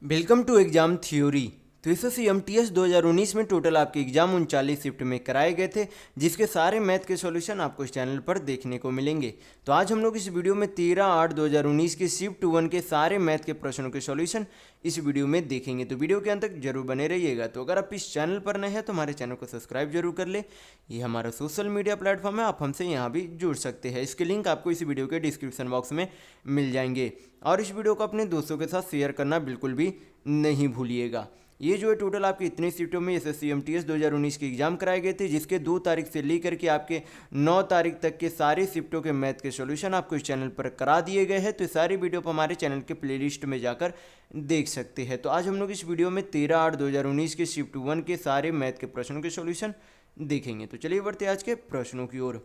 Welcome to exam theory. तो इस CMTS 2019 में टोटल आपके एग्जाम 39 शिफ्ट में कराए गए थे, जिसके सारे मैथ के सॉल्यूशन आपको इस चैनल पर देखने को मिलेंगे। तो आज हम लोग इस वीडियो में 13/8/2019 के शिफ्ट 1 के सारे मैथ के प्रश्नों के सॉल्यूशन इस वीडियो में देखेंगे। तो वीडियो के अंत तक जरूर बने रहिएगा। तो अगर आप इस चैनल पर नए हैं तो हमारे चैनल को सब्सक्राइब जरूर कर ले। ये हमारा सोशल मीडिया प्लेटफॉर्म है, आप हमसे यहाँ भी जुड़ सकते हैं। इसके लिंक आपको इस वीडियो के डिस्क्रिप्शन बॉक्स में मिल जाएंगे। और इस वीडियो को अपने दोस्तों के साथ शेयर करना बिल्कुल भी नहीं भूलिएगा। ये जो है टोटल आपके इतने सीटों में CMTS 2019 के एग्जाम कराए गए थे, जिसके 2 तारीख से लेकर के आपके 9 तारीख तक के सारे शिफ्टों के मैथ के सॉल्यूशन आपको इस चैनल पर करा दिए गए हैं। तो सारी वीडियो पर हमारे चैनल के प्लेलिस्ट में जाकर देख सकते हैं। तो आज हम लोग इस वीडियो में 13/8/2019 के शिफ्ट 1 के सारे मैथ के प्रश्नों के सॉल्यूशन देखेंगे। तो चलिए बढ़ते आज के प्रश्नों की ओर।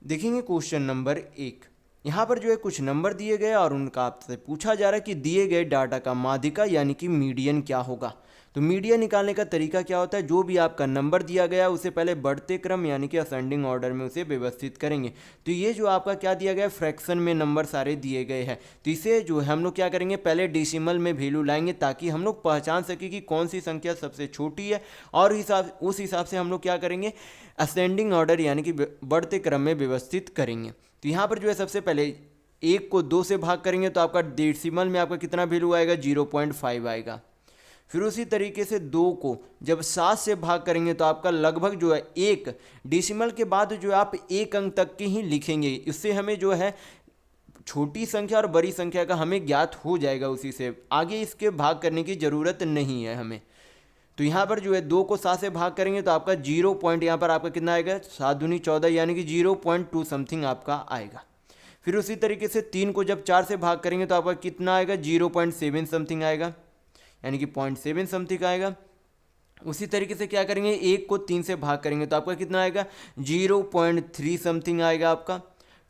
देखेंगे क्वेश्चन नंबर 1। यहाँ पर जो है कुछ नंबर दिए गए और उनका आपसे पूछा जा रहा है कि दिए गए डाटा का माध्यिका यानी कि मीडियन क्या होगा। तो मीडियन निकालने का तरीका क्या होता है, जो भी आपका नंबर दिया गया उसे पहले बढ़ते क्रम यानी कि असेंडिंग ऑर्डर में उसे व्यवस्थित करेंगे। तो ये जो आपका क्या दिया गया, फ्रैक्शन में नंबर सारे दिए गए हैं। तो इसे जो है हम लोग क्या करेंगे, पहले डेसिमल में वैल्यू लाएंगे ताकि हम लोग पहचान सके कि कौन सी संख्या सबसे छोटी है, और उस हिसाब से हम लोग क्या करेंगे, असेंडिंग ऑर्डर यानी कि बढ़ते क्रम में व्यवस्थित करेंगे। तो यहाँ पर जो है सबसे पहले 1 को 2 से भाग करेंगे तो आपका डेसिमल में आपका कितना वैल्यू आएगा, 0.5 आएगा। फिर उसी तरीके से 2 को जब 7 से भाग करेंगे तो आपका लगभग जो है 1 डेसिमल के बाद जो है आप 1 अंक तक के ही लिखेंगे। इससे हमें जो है छोटी संख्या और बड़ी संख्या का हमें ज्ञात हो जाएगा, उसी से आगे इसके भाग करने की ज़रूरत नहीं है हमें। तो यहाँ पर जो है 2 को 7 से भाग करेंगे तो आपका 0 पॉइंट यहाँ पर आपका कितना आएगा, 7 दूनी 14 यानी कि 0.2 समथिंग आपका आएगा। फिर उसी तरीके से 3 को जब 4 से भाग करेंगे तो आपका कितना आएगा, 0.7 समथिंग आएगा, यानी कि 0.7 समथिंग आएगा। उसी तरीके से क्या करेंगे, 1 को 3 से भाग करेंगे तो आपका कितना आएगा, 0.3 समथिंग आएगा आपका।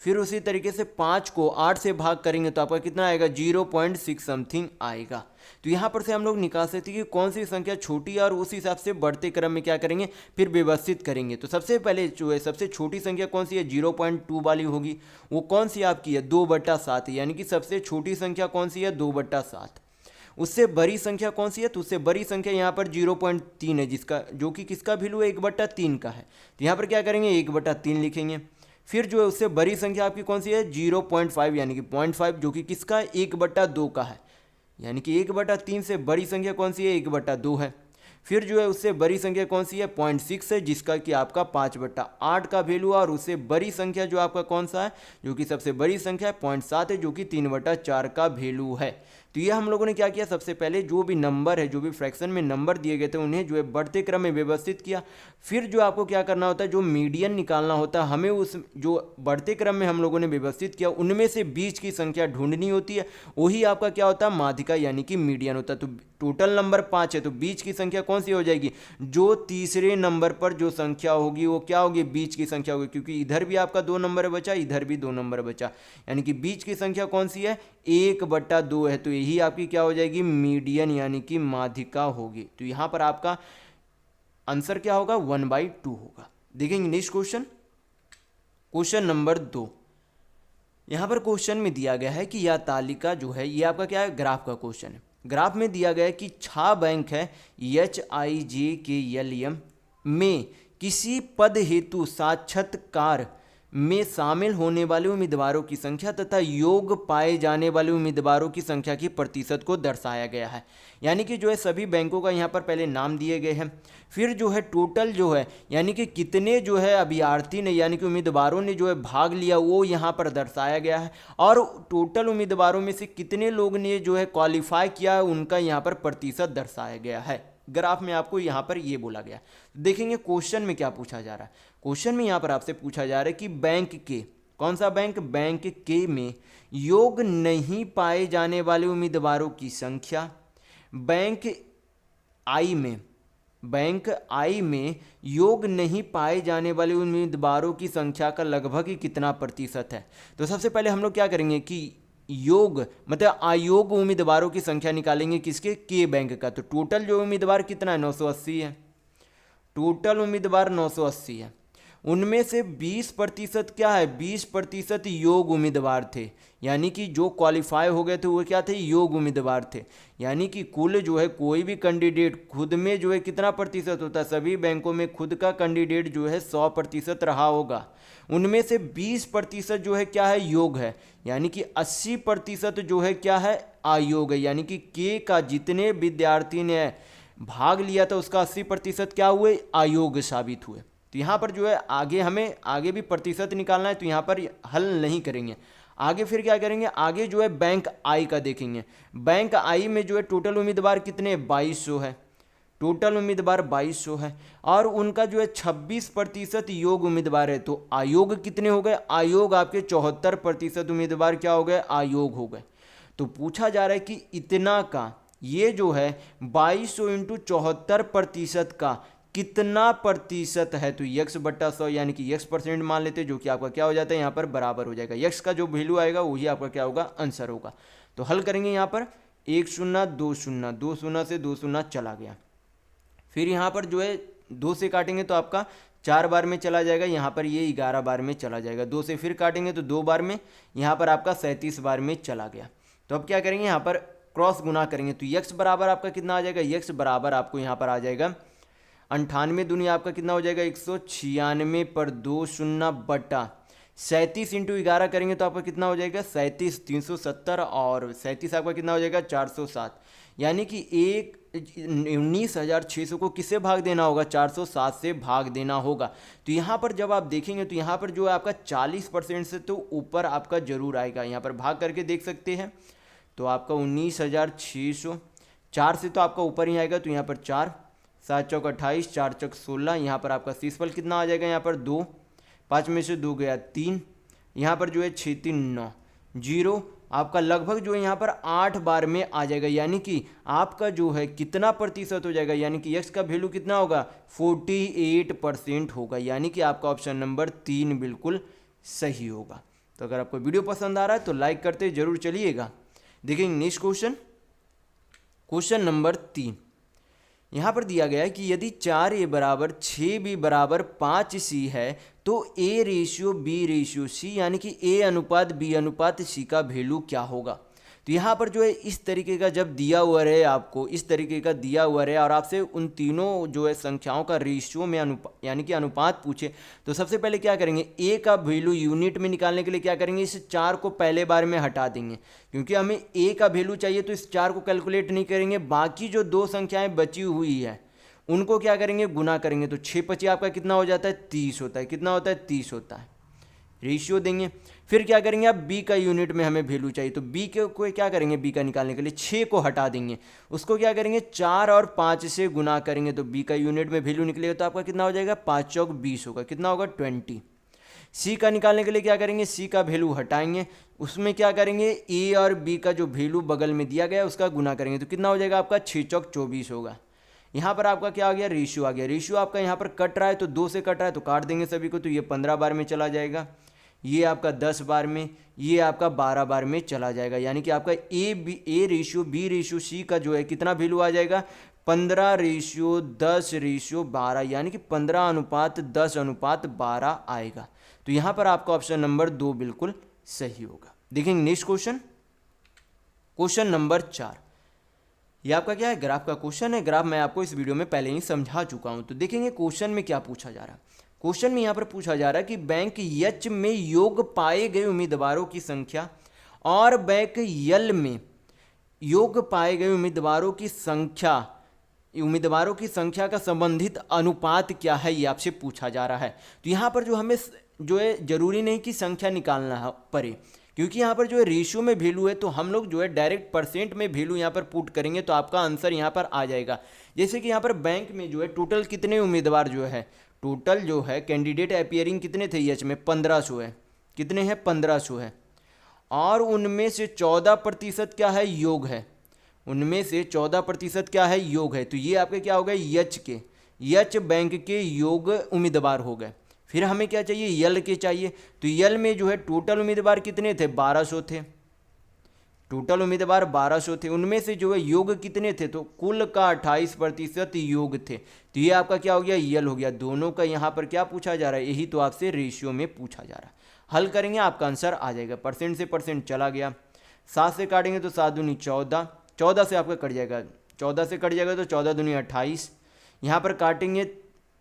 फिर उसी तरीके से 5 को 8 से भाग करेंगे तो आपका कितना आएगा, 0.6 समथिंग आएगा। तो यहाँ पर से हम लोग निकाल सकते हैं कि कौन सी संख्या छोटी है और उस हिसाब से बढ़ते क्रम में क्या करेंगे, फिर व्यवस्थित करेंगे। तो सबसे पहले जो है सबसे छोटी संख्या कौन सी है, 0.2 वाली होगी। वो कौन सी आपकी है, 2/7 यानी कि सबसे छोटी संख्या कौन सी है, 2/7। उससे बड़ी संख्या कौन सी है, तो उससे बड़ी संख्या यहाँ पर 0.3 है, जिसका जो कि किसका वैल्यू है, 1/3 का है। तो यहाँ पर क्या करेंगे, 1/3 लिखेंगे। फिर जो है उससे बड़ी संख्या आपकी कौन सी है, 0.5 यानी कि 0.5, जो कि किसका 1/2 का है, यानी कि 1/3 से बड़ी संख्या कौन सी है, 1/2 है। फिर जो है उससे बड़ी संख्या कौन सी है, 0.6 है, जिसका कि आपका 5/8 का वैल्यू है। और उससे बड़ी संख्या जो आपका कौन सा है, जो कि सबसे बड़ी संख्या है 0.7 है, जो कि 3/4 का वैल्यू है। तो ये हम लोगों ने क्या किया, सबसे पहले जो भी नंबर है, जो भी फ्रैक्शन में नंबर दिए गए थे उन्हें जो है बढ़ते क्रम में व्यवस्थित किया। फिर जो आपको क्या करना होता है, जो मीडियन निकालना होता है, हमें उस जो बढ़ते क्रम में हम लोगों ने व्यवस्थित किया उनमें से बीच की संख्या ढूंढनी होती है। वही आपका क्या होता है, माध्यिका यानी कि मीडियन होता है। तो टोटल नंबर 5 है, तो बीच की संख्या कौन सी हो जाएगी, जो तीसरे नंबर पर जो संख्या होगी वो क्या होगी, बीच की संख्या होगी, क्योंकि इधर भी आपका 2 नंबर बचा, इधर भी 2 नंबर बचा, यानी कि बीच की संख्या कौन सी है, 1/2 है। तो यही आपकी क्या हो जाएगी, मीडियन यानी कि माध्यिका होगी। तो यहाँ पर आपका आंसर क्या होगा, 1/2 होगा। देखेंगे नेक्स्ट क्वेश्चन, क्वेश्चन नंबर 2। यहाँ पर क्वेश्चन में दिया गया है कि यह तालिका जो है ये आपका क्या है, ग्राफ का क्वेश्चन है। ग्राफ में दिया गया है कि 6 बैंक है HIJKLM में किसी पद हेतु साक्षात्कार में शामिल होने वाले उम्मीदवारों की संख्या तथा योग पाए जाने वाले उम्मीदवारों की संख्या की प्रतिशत को दर्शाया गया है। यानी कि जो है सभी बैंकों का यहाँ पर पहले नाम दिए गए हैं, फिर जो है टोटल जो है यानी कि कितने जो है अभ्यर्थी ने यानी कि उम्मीदवारों ने जो है भाग लिया वो यहाँ पर दर्शाया गया है, और टोटल उम्मीदवारों में से कितने लोग ने जो है क्वालिफाई किया उनका यहाँ पर प्रतिशत दर्शाया गया है। ग्राफ में आपको यहाँ पर ये बोला गया। देखेंगे क्वेश्चन में क्या पूछा जा रहा है। क्वेश्चन में यहाँ पर आपसे पूछा जा रहा है कि बैंक के, कौन सा बैंक, बैंक के में योग नहीं पाए जाने वाले उम्मीदवारों की संख्या बैंक आई में योग नहीं पाए जाने वाले उम्मीदवारों की संख्या का लगभग ही कितना प्रतिशत है। तो सबसे पहले हम लोग क्या करेंगे कि योग मतलब अयोग्य उम्मीदवारों की संख्या निकालेंगे, किसके, के बैंक का। तो टोटल जो उम्मीदवार कितना है, 980 है, टोटल उम्मीदवार 980 है। उनमें से 20% क्या है, 20% योग्य उम्मीदवार थे, यानी कि जो क्वालिफाई हो गए थे वो क्या थे, योग्य उम्मीदवार थे। यानी कि कुल जो है कोई भी कैंडिडेट खुद में जो है कितना प्रतिशत होता है, सभी बैंकों में खुद का कैंडिडेट जो है 100% रहा होगा। उनमें से 20% जो है क्या है, योग है, यानी कि 80% जो है क्या है, अयोग है। यानी कि के का जितने विद्यार्थी ने भाग लिया था उसका 80% क्या हुए, अयोग्य साबित हुए। तो यहाँ पर जो है आगे हमें आगे भी प्रतिशत निकालना है, तो यहाँ पर हल नहीं करेंगे। आगे फिर क्या करेंगे, आगे जो है बैंक आई का देखेंगे। बैंक आई में जो है टोटल उम्मीदवार कितने, 2200 है, टोटल उम्मीदवार 2200 है, और उनका जो है 26% योग्य उम्मीदवार है। तो आयोग कितने हो गए, आयोग आपके 74% उम्मीदवार क्या हो गए, आयोग हो गए। तो पूछा जा रहा है कि इतना का ये जो है 2200 इंटू 74% का कितना प्रतिशत है, तो यक्स बट्टा 100 यानी कि यक्स परसेंट मान लेते हैं, जो कि आपका क्या हो जाता है यहाँ पर बराबर हो जाएगा। यक्स का जो वैल्यू आएगा वही आपका क्या होगा, आंसर होगा। तो हल करेंगे यहाँ पर 1 0 2 0, 2 0 से 2 0 चला गया। फिर यहाँ पर जो है 2 से काटेंगे तो आपका 4 बार में चला जाएगा, यहाँ पर ये 11 बार में चला जाएगा। 2 से फिर काटेंगे तो 2 बार में, यहाँ पर आपका 37 बार में चला गया। तो अब क्या करेंगे, यहाँ पर क्रॉस गुना करेंगे तो यक्स बराबर आपका कितना आ जाएगा, यक्स बराबर आपको यहाँ पर आ जाएगा 98 दुनिया आपका कितना हो जाएगा, 196 पर 2 0 बटा 37 इंटू 11 करेंगे तो आपका कितना हो जाएगा, 37 370, और 37 आपका कितना हो जाएगा 407। यानी कि 19,600 को किससे भाग देना होगा, 407 से भाग देना होगा। तो यहाँ पर जब आप देखेंगे तो यहाँ पर जो है आपका 40% से तो ऊपर आपका जरूर आएगा। यहाँ पर भाग करके देख सकते हैं तो आपका 19,600, 4 से तो आपका ऊपर ही आएगा, तो यहाँ पर 4, 7 चौक 28, 4 चौक 16, यहाँ पर आपका शेषफल कितना आ जाएगा, यहाँ पर 2, 5 में से 2 गया 3, यहाँ पर जो है 6 3 9 0, आपका लगभग जो है यहाँ पर 8 बार में आ जाएगा। यानी कि आपका जो है कितना प्रतिशत हो जाएगा, यानी कि यक्स का वैल्यू कितना होगा, 48% होगा। यानी कि आपका ऑप्शन नंबर 3 बिल्कुल सही होगा। तो अगर आपको वीडियो पसंद आ रहा है तो लाइक करते जरूर चलिएगा। देखेंगे नेक्स्ट क्वेश्चन, क्वेश्चन नंबर 3। यहाँ पर दिया गया है कि यदि 4A बराबर 6B बराबर 5C है तो A ratio B ratio C यानी कि A अनुपात B अनुपात C का वैल्यू क्या होगा। तो यहाँ पर जो है इस तरीके का जब दिया हुआ रहे, आपको इस तरीके का दिया हुआ रहे और आपसे उन तीनों जो है संख्याओं का रेशियो में यानी कि अनुपात पूछे, तो सबसे पहले क्या करेंगे, A का वैल्यू यूनिट में निकालने के लिए क्या करेंगे, इस 4 को पहले बार में हटा देंगे, क्योंकि हमें A का वैल्यू चाहिए। तो इस 4 को कैलकुलेट नहीं करेंगे, बाकी जो 2 संख्याएं बची हुई है उनको क्या करेंगे, गुना करेंगे। तो 6 5 आपका कितना हो जाता है, 30 होता है। कितना होता है, 30 होता है। रेशियो देंगे, फिर क्या करेंगे, आप B का यूनिट में हमें वैल्यू चाहिए, तो B के को क्या करेंगे, B का निकालने के लिए 6 को हटा देंगे, उसको क्या करेंगे 4 और 5 से गुना करेंगे, तो B का यूनिट में वैल्यू निकलेगा तो आपका कितना हो जाएगा, 5 चौक 20 होगा। कितना होगा, 20। C का निकालने के लिए क्या करेंगे, C का वैल्यू हटाएंगे, उसमें क्या करेंगे A और B का जो वैल्यू बगल में दिया गया उसका गुना करेंगे, तो कितना हो जाएगा आपका 6 चौक 24 होगा। यहाँ पर आपका क्या आ गया, रेशियो आ गया। रेशियो आपका यहाँ पर कट रहा है तो 2 से कट रहा है तो काट देंगे सभी को, तो ये 15 बार में चला जाएगा, ये आपका 10 बार में, ये आपका 12 बार में चला जाएगा। यानी कि आपका A ratio B ratio C का जो है कितना वैल्यू आ जाएगा, 15 रेशियो 10 रेशियो 12, यानी कि 15 अनुपात 10 अनुपात 12 आएगा। तो यहाँ पर आपका ऑप्शन नंबर 2 बिल्कुल सही होगा। देखेंगे नेक्स्ट क्वेश्चन, क्वेश्चन नंबर 4। ये आपका क्या है, ग्राफ का क्वेश्चन है। ग्राफ मैं आपको इस वीडियो में पहले ही समझा चुका हूँ। तो देखेंगे क्वेश्चन में क्या पूछा जा रहा है। क्वेश्चन में यहाँ पर पूछा जा रहा है कि बैंक एच में योग्य पाए गए उम्मीदवारों की संख्या और बैंक यल में योग्य पाए गए उम्मीदवारों की संख्या का संबंधित अनुपात क्या है, ये आपसे पूछा जा रहा है। तो यहाँ पर जो हमें जो है जरूरी नहीं कि संख्या निकालना पड़े, क्योंकि यहाँ पर जो है रेशियो में वैल्यू है, तो हम लोग जो है डायरेक्ट परसेंट में वैल्यू यहाँ पर पुट करेंगे तो आपका आंसर यहाँ पर आ जाएगा। जैसे कि यहाँ पर बैंक में जो है टोटल कितने उम्मीदवार जो है, टोटल जो है कैंडिडेट अपीयरिंग कितने थे एच में, 1500 है। कितने हैं, 1500 है। और उनमें से 14% क्या है, योग है। उनमें से 14% क्या है, योग है। तो ये आपके क्या हो गए, यच बैंक के योग उम्मीदवार हो गए। फिर हमें क्या चाहिए, यल के चाहिए। तो यल में जो है टोटल उम्मीदवार कितने थे, 1200 थे। टोटल उम्मीदवार 1200 थे, उनमें से जो है योग कितने थे, तो कुल का 28% योग थे। तो ये आपका क्या हो गया, यल हो गया। दोनों का यहाँ पर क्या पूछा जा रहा है, यही तो आपसे रेशियो में पूछा जा रहा है। हल करेंगे आपका आंसर आ जाएगा। परसेंट से परसेंट चला गया, 7 से काटेंगे तो 7 दूनी 14, 14 से आपका कट जाएगा, 14 से कट जाएगा तो 14 दूनी 28। यहाँ पर काटेंगे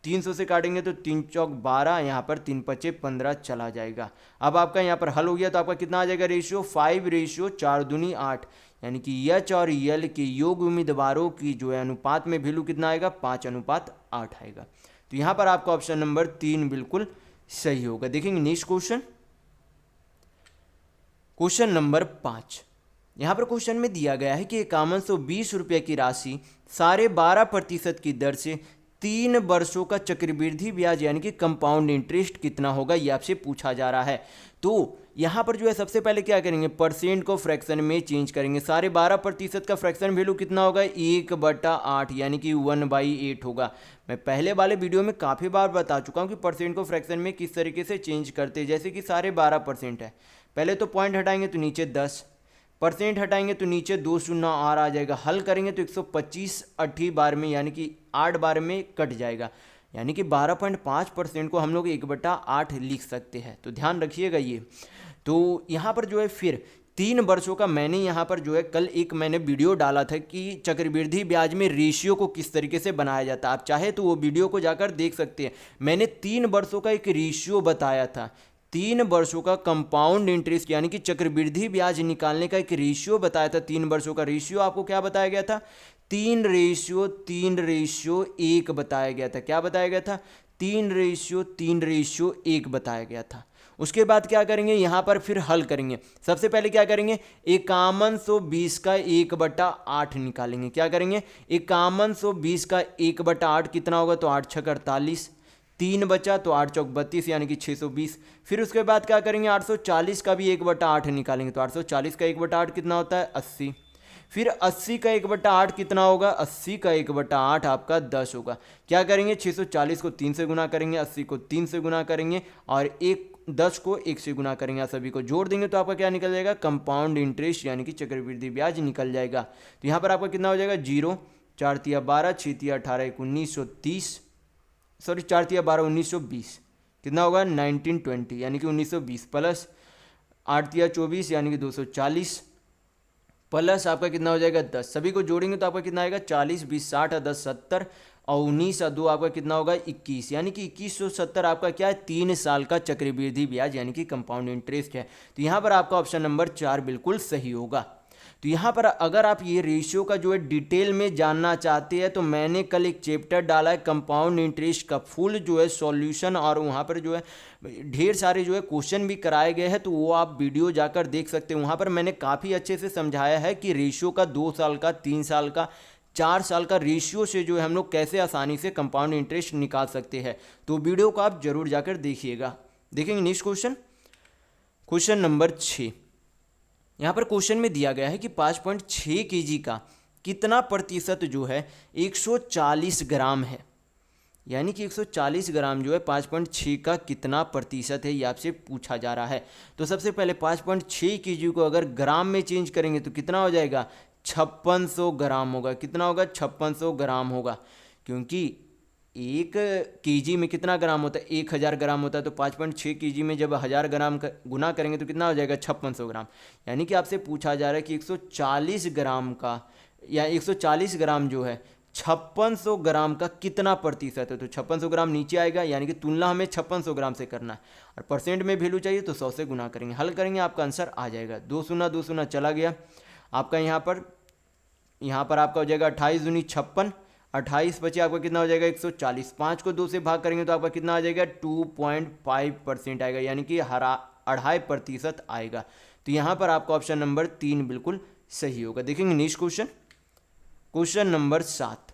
300 से काटेंगे तो 3 चौक 12, यहाँ पर 3 पचे 15 चला जाएगा। अब आपका यहाँ पर हल हो गया तो आपका कितना आ जाएगा रेशियो, 5:4 दूनी 8, यानी कि यच और यल के योग उम्मीदवारों की जो है अनुपात में वैल्यू कितना आएगा, 5:8 आएगा। तो यहाँ पर आपका ऑप्शन नंबर 3 बिल्कुल सही होगा। देखेंगे नेक्स्ट क्वेश्चन, क्वेश्चन नंबर 5। यहाँ पर क्वेश्चन में दिया गया है कि 5120 रुपये की राशि 12.5% की दर से 3 वर्षों का चक्रवृद्धि ब्याज यानी कि कंपाउंड इंटरेस्ट कितना होगा, ये आपसे पूछा जा रहा है। तो यहाँ पर जो है सबसे पहले क्या करेंगे, परसेंट को फ्रैक्शन में चेंज करेंगे। 12.5% का फ्रैक्शन वैल्यू कितना होगा, 1/8 यानी कि 1/8 होगा। मैं पहले वाले वीडियो में काफ़ी बार बता चुका हूँ कि परसेंट को फ्रैक्शन में किस तरीके से चेंज करते हैं। जैसे कि 12.5% है, पहले तो पॉइंट हटाएंगे तो नीचे 10, परसेंट हटाएंगे तो नीचे 2 शून्य और आ जाएगा। हल करेंगे तो 125 8 बार में यानी कि 8 बार में कट जाएगा, यानी कि 12.5% को हम लोग 1/8 लिख सकते हैं। तो ध्यान रखिएगा ये। तो यहाँ पर जो है फिर 3 वर्षों का मैंने यहाँ पर जो है कल एक मैंने वीडियो डाला था कि चक्रवृद्धि ब्याज में रेशियो को किस तरीके से बनाया जाता है। आप चाहे तो वो वीडियो को जाकर देख सकते हैं। मैंने 3 वर्षों का एक रेशियो बताया था, 3 वर्षों का कंपाउंड इंटरेस्ट यानी कि चक्रवृद्धि ब्याज निकालने का एक रेशियो बताया था। 3 वर्षों का रेशियो आपको क्या बताया गया था, 3:1 बताया गया था। क्या बताया गया था, 3:1 बताया गया था। उसके बाद क्या करेंगे, यहाँ पर फिर हल करेंगे। सबसे पहले क्या करेंगे, 5120 का 1/8 निकालेंगे। क्या करेंगे, 5120 का 1/8 कितना होगा, तो 8 छक 48, 3 बचा तो 8 चौक 32 यानी कि 620। फिर उसके बाद क्या करेंगे, 840 का भी 1/8 निकालेंगे। तो 840 का 1/8 कितना होता है, 80। फिर 80 का 1/8 कितना होगा, 80 का 1/8 आपका 10 होगा। क्या करेंगे, 640 को 3 से गुना करेंगे, 80 को 3 से गुना करेंगे और 10 को 1 से गुना करेंगे। सभी को जोड़ देंगे तो आपका क्या निकल जाएगा, कंपाउंड इंटरेस्ट यानी कि चक्रवृद्धि ब्याज निकल जाएगा। तो यहाँ पर आपका कितना हो जाएगा, 0, 4 तिया 12, 6 तिया 18, 1930, सॉरी 4 तिया 12, 1920, कितना होगा 1920 यानी कि 1920 प्लस 8 तिया 24 यानी कि 240 प्लस आपका कितना हो जाएगा 10। सभी को जोड़ेंगे तो आपका कितना आएगा, 40, 20, 60 और 10 70 और 19 और 2 आपका कितना होगा 21, यानी कि 2170 आपका क्या है, 3 साल का चक्रवृद्धि ब्याज यानी कि कंपाउंड इंटरेस्ट है। तो यहाँ पर आपका ऑप्शन नंबर 4 बिल्कुल सही होगा। तो यहाँ पर अगर आप ये रेशियो का जो है डिटेल में जानना चाहते हैं तो मैंने कल एक चैप्टर डाला है कंपाउंड इंटरेस्ट का, फुल जो है सॉल्यूशन, और वहाँ पर जो है ढेर सारे जो है क्वेश्चन भी कराए गए हैं। तो वो आप वीडियो जाकर देख सकते हैं। वहाँ पर मैंने काफ़ी अच्छे से समझाया है कि रेशियो का 2 साल का, 3 साल का, 4 साल का रेशियो से जो है हम लोग कैसे आसानी से कंपाउंड इंटरेस्ट निकाल सकते हैं। तो वीडियो को आप जरूर जाकर देखिएगा। देखेंगे नेक्स्ट क्वेश्चन, क्वेश्चन नंबर 6। यहाँ पर क्वेश्चन में दिया गया है कि 5.6 kg का कितना प्रतिशत जो है 140 ग्राम है, यानी कि 140 ग्राम जो है 5.6 का कितना प्रतिशत है, ये आपसे पूछा जा रहा है। तो सबसे पहले 5.6 kg को अगर ग्राम में चेंज करेंगे तो कितना हो जाएगा, 5600 ग्राम होगा। कितना होगा, 5600 ग्राम होगा, क्योंकि 1 kg में कितना ग्राम होता है, 1000 ग्राम होता है। तो 5.6 kg में जब 1000 ग्राम का गुना करेंगे तो कितना हो जाएगा, 5600 ग्राम। यानी कि आपसे पूछा जा रहा है कि 140 ग्राम का या 140 ग्राम जो है 5600 ग्राम का कितना प्रतिशत है। तो 5600 ग्राम नीचे आएगा, यानी कि तुलना हमें 5600 ग्राम से करना है और परसेंट में वैल्यू चाहिए तो 100 से गुना करेंगे। हल करेंगे आपका आंसर आ जाएगा। 2 शून्य चला गया आपका, यहाँ पर आपका हो जाएगा 28 दूनी 56, 28 बचे आपका कितना हो जाएगा 140। 5 को 2 से भाग करेंगे तो आपका कितना आ जाएगा 2.5% आएगा, यानी कि 2.5% आएगा। तो यहाँ पर आपका ऑप्शन नंबर 3 बिल्कुल सही होगा। देखेंगे नेक्स्ट क्वेश्चन, क्वेश्चन नंबर 7।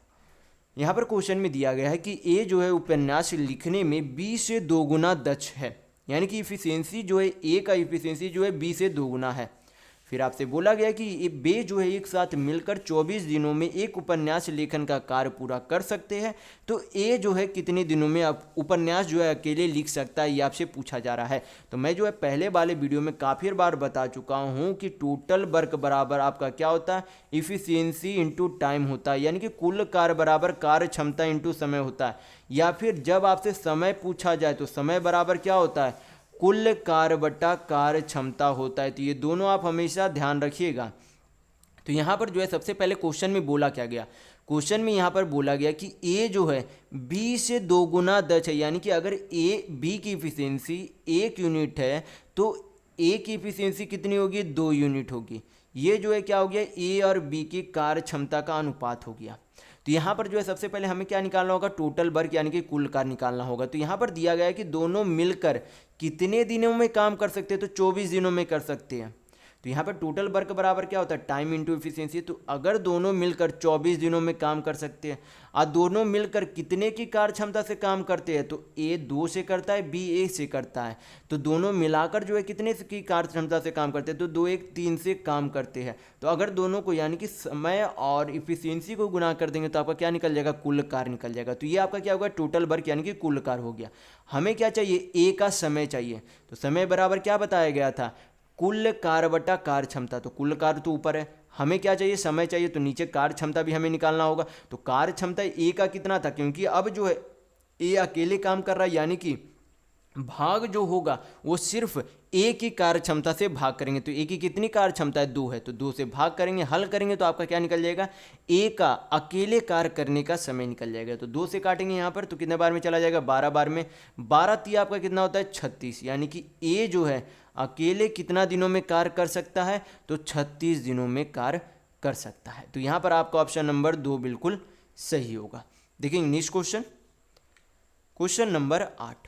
यहाँ पर क्वेश्चन में दिया गया है कि ए जो है उपन्यास लिखने में बी से 2 गुना दक्ष है, यानी कि इफिशियंसी जो है ए का इफिशियंसी जो है बी से 2 गुना है। फिर आपसे बोला गया कि ये वे जो है एक साथ मिलकर 24 दिनों में एक उपन्यास लेखन का कार्य पूरा कर सकते हैं। तो ए जो है कितने दिनों में आप उपन्यास जो है अकेले लिख सकता है, ये आपसे पूछा जा रहा है। तो मैं जो है पहले वाले वीडियो में काफ़ी बार बता चुका हूँ कि टोटल वर्क बराबर आपका क्या होता है, इफिशियंसी इंटू टाइम होता है, यानी कि कुल कार्य बराबर कार्य क्षमता इंटू समय होता है। या फिर जब आपसे समय पूछा जाए तो समय बराबर क्या होता है, कुल कार्य बटा कार्य क्षमता होता है। तो ये दोनों आप हमेशा ध्यान रखिएगा। तो यहाँ पर जो है सबसे पहले क्वेश्चन में बोला क्या गया, क्वेश्चन में यहाँ पर बोला गया कि ए जो है बी से 2 गुना दक्ष है, यानी कि अगर ए बी की इफिशियंसी 1 यूनिट है तो ए की इफिशियंसी कितनी होगी, 2 यूनिट होगी। ये जो है क्या हो गया, ए और बी की कार्य क्षमता का अनुपात हो गया। तो यहाँ पर जो है सबसे पहले हमें क्या निकालना होगा, टोटल वर्क यानी कि कुल कार्य निकालना होगा। तो यहाँ पर दिया गया है कि दोनों मिलकर कितने दिनों में काम कर सकते हैं, तो 24 दिनों में कर सकते हैं। तो यहाँ पर टोटल वर्क बराबर क्या होता है, टाइम इंटू एफिशिएंसी। तो अगर दोनों मिलकर 24 दिनों में काम कर सकते हैं और दोनों मिलकर कितने की कार्य क्षमता से काम करते हैं, तो ए 2 से करता है, बी 1 से करता है। तो दोनों मिलाकर जो है कितने की कार्य क्षमता से काम करते हैं, तो 2 1 3 से काम करते हैं। तो अगर दोनों को यानी कि समय और इफिशियंसी को गुना कर देंगे तो आपका क्या निकल जाएगा, कुल कार्य निकल जाएगा। तो ये आपका क्या होगा, टोटल वर्क यानी कि कुल कार्य हो गया। हमें क्या चाहिए, ए का समय चाहिए। तो समय बराबर क्या बताया गया था, कुल कार्य बटा कार्य क्षमता। तो कुल कार्य तो ऊपर है, हमें क्या चाहिए, समय चाहिए, तो नीचे कार्य क्षमता भी हमें निकालना होगा। तो कार्य क्षमता ए का कितना था, क्योंकि अब जो है ए अकेले काम कर रहा है, यानी कि भाग जो होगा वो सिर्फ ए की कार्य क्षमता से भाग करेंगे। तो ए की कितनी कार्य क्षमता है, 2 है, तो 2 से भाग करेंगे, हल करेंगे तो आपका क्या निकल जाएगा, ए का अकेले कार्य करने का समय निकल जाएगा। तो 2 से काटेंगे यहाँ पर तो कितने बार में चला जाएगा, 12 बार में। 12 तिया आपका कितना होता है, 36, यानी कि ए जो है अकेले कितना दिनों में कार्य कर सकता है, तो 36 दिनों में कार्य कर सकता है। तो यहाँ पर आपका ऑप्शन नंबर 2 बिल्कुल सही होगा। देखेंगे नेक्स्ट क्वेश्चन, क्वेश्चन नंबर 8।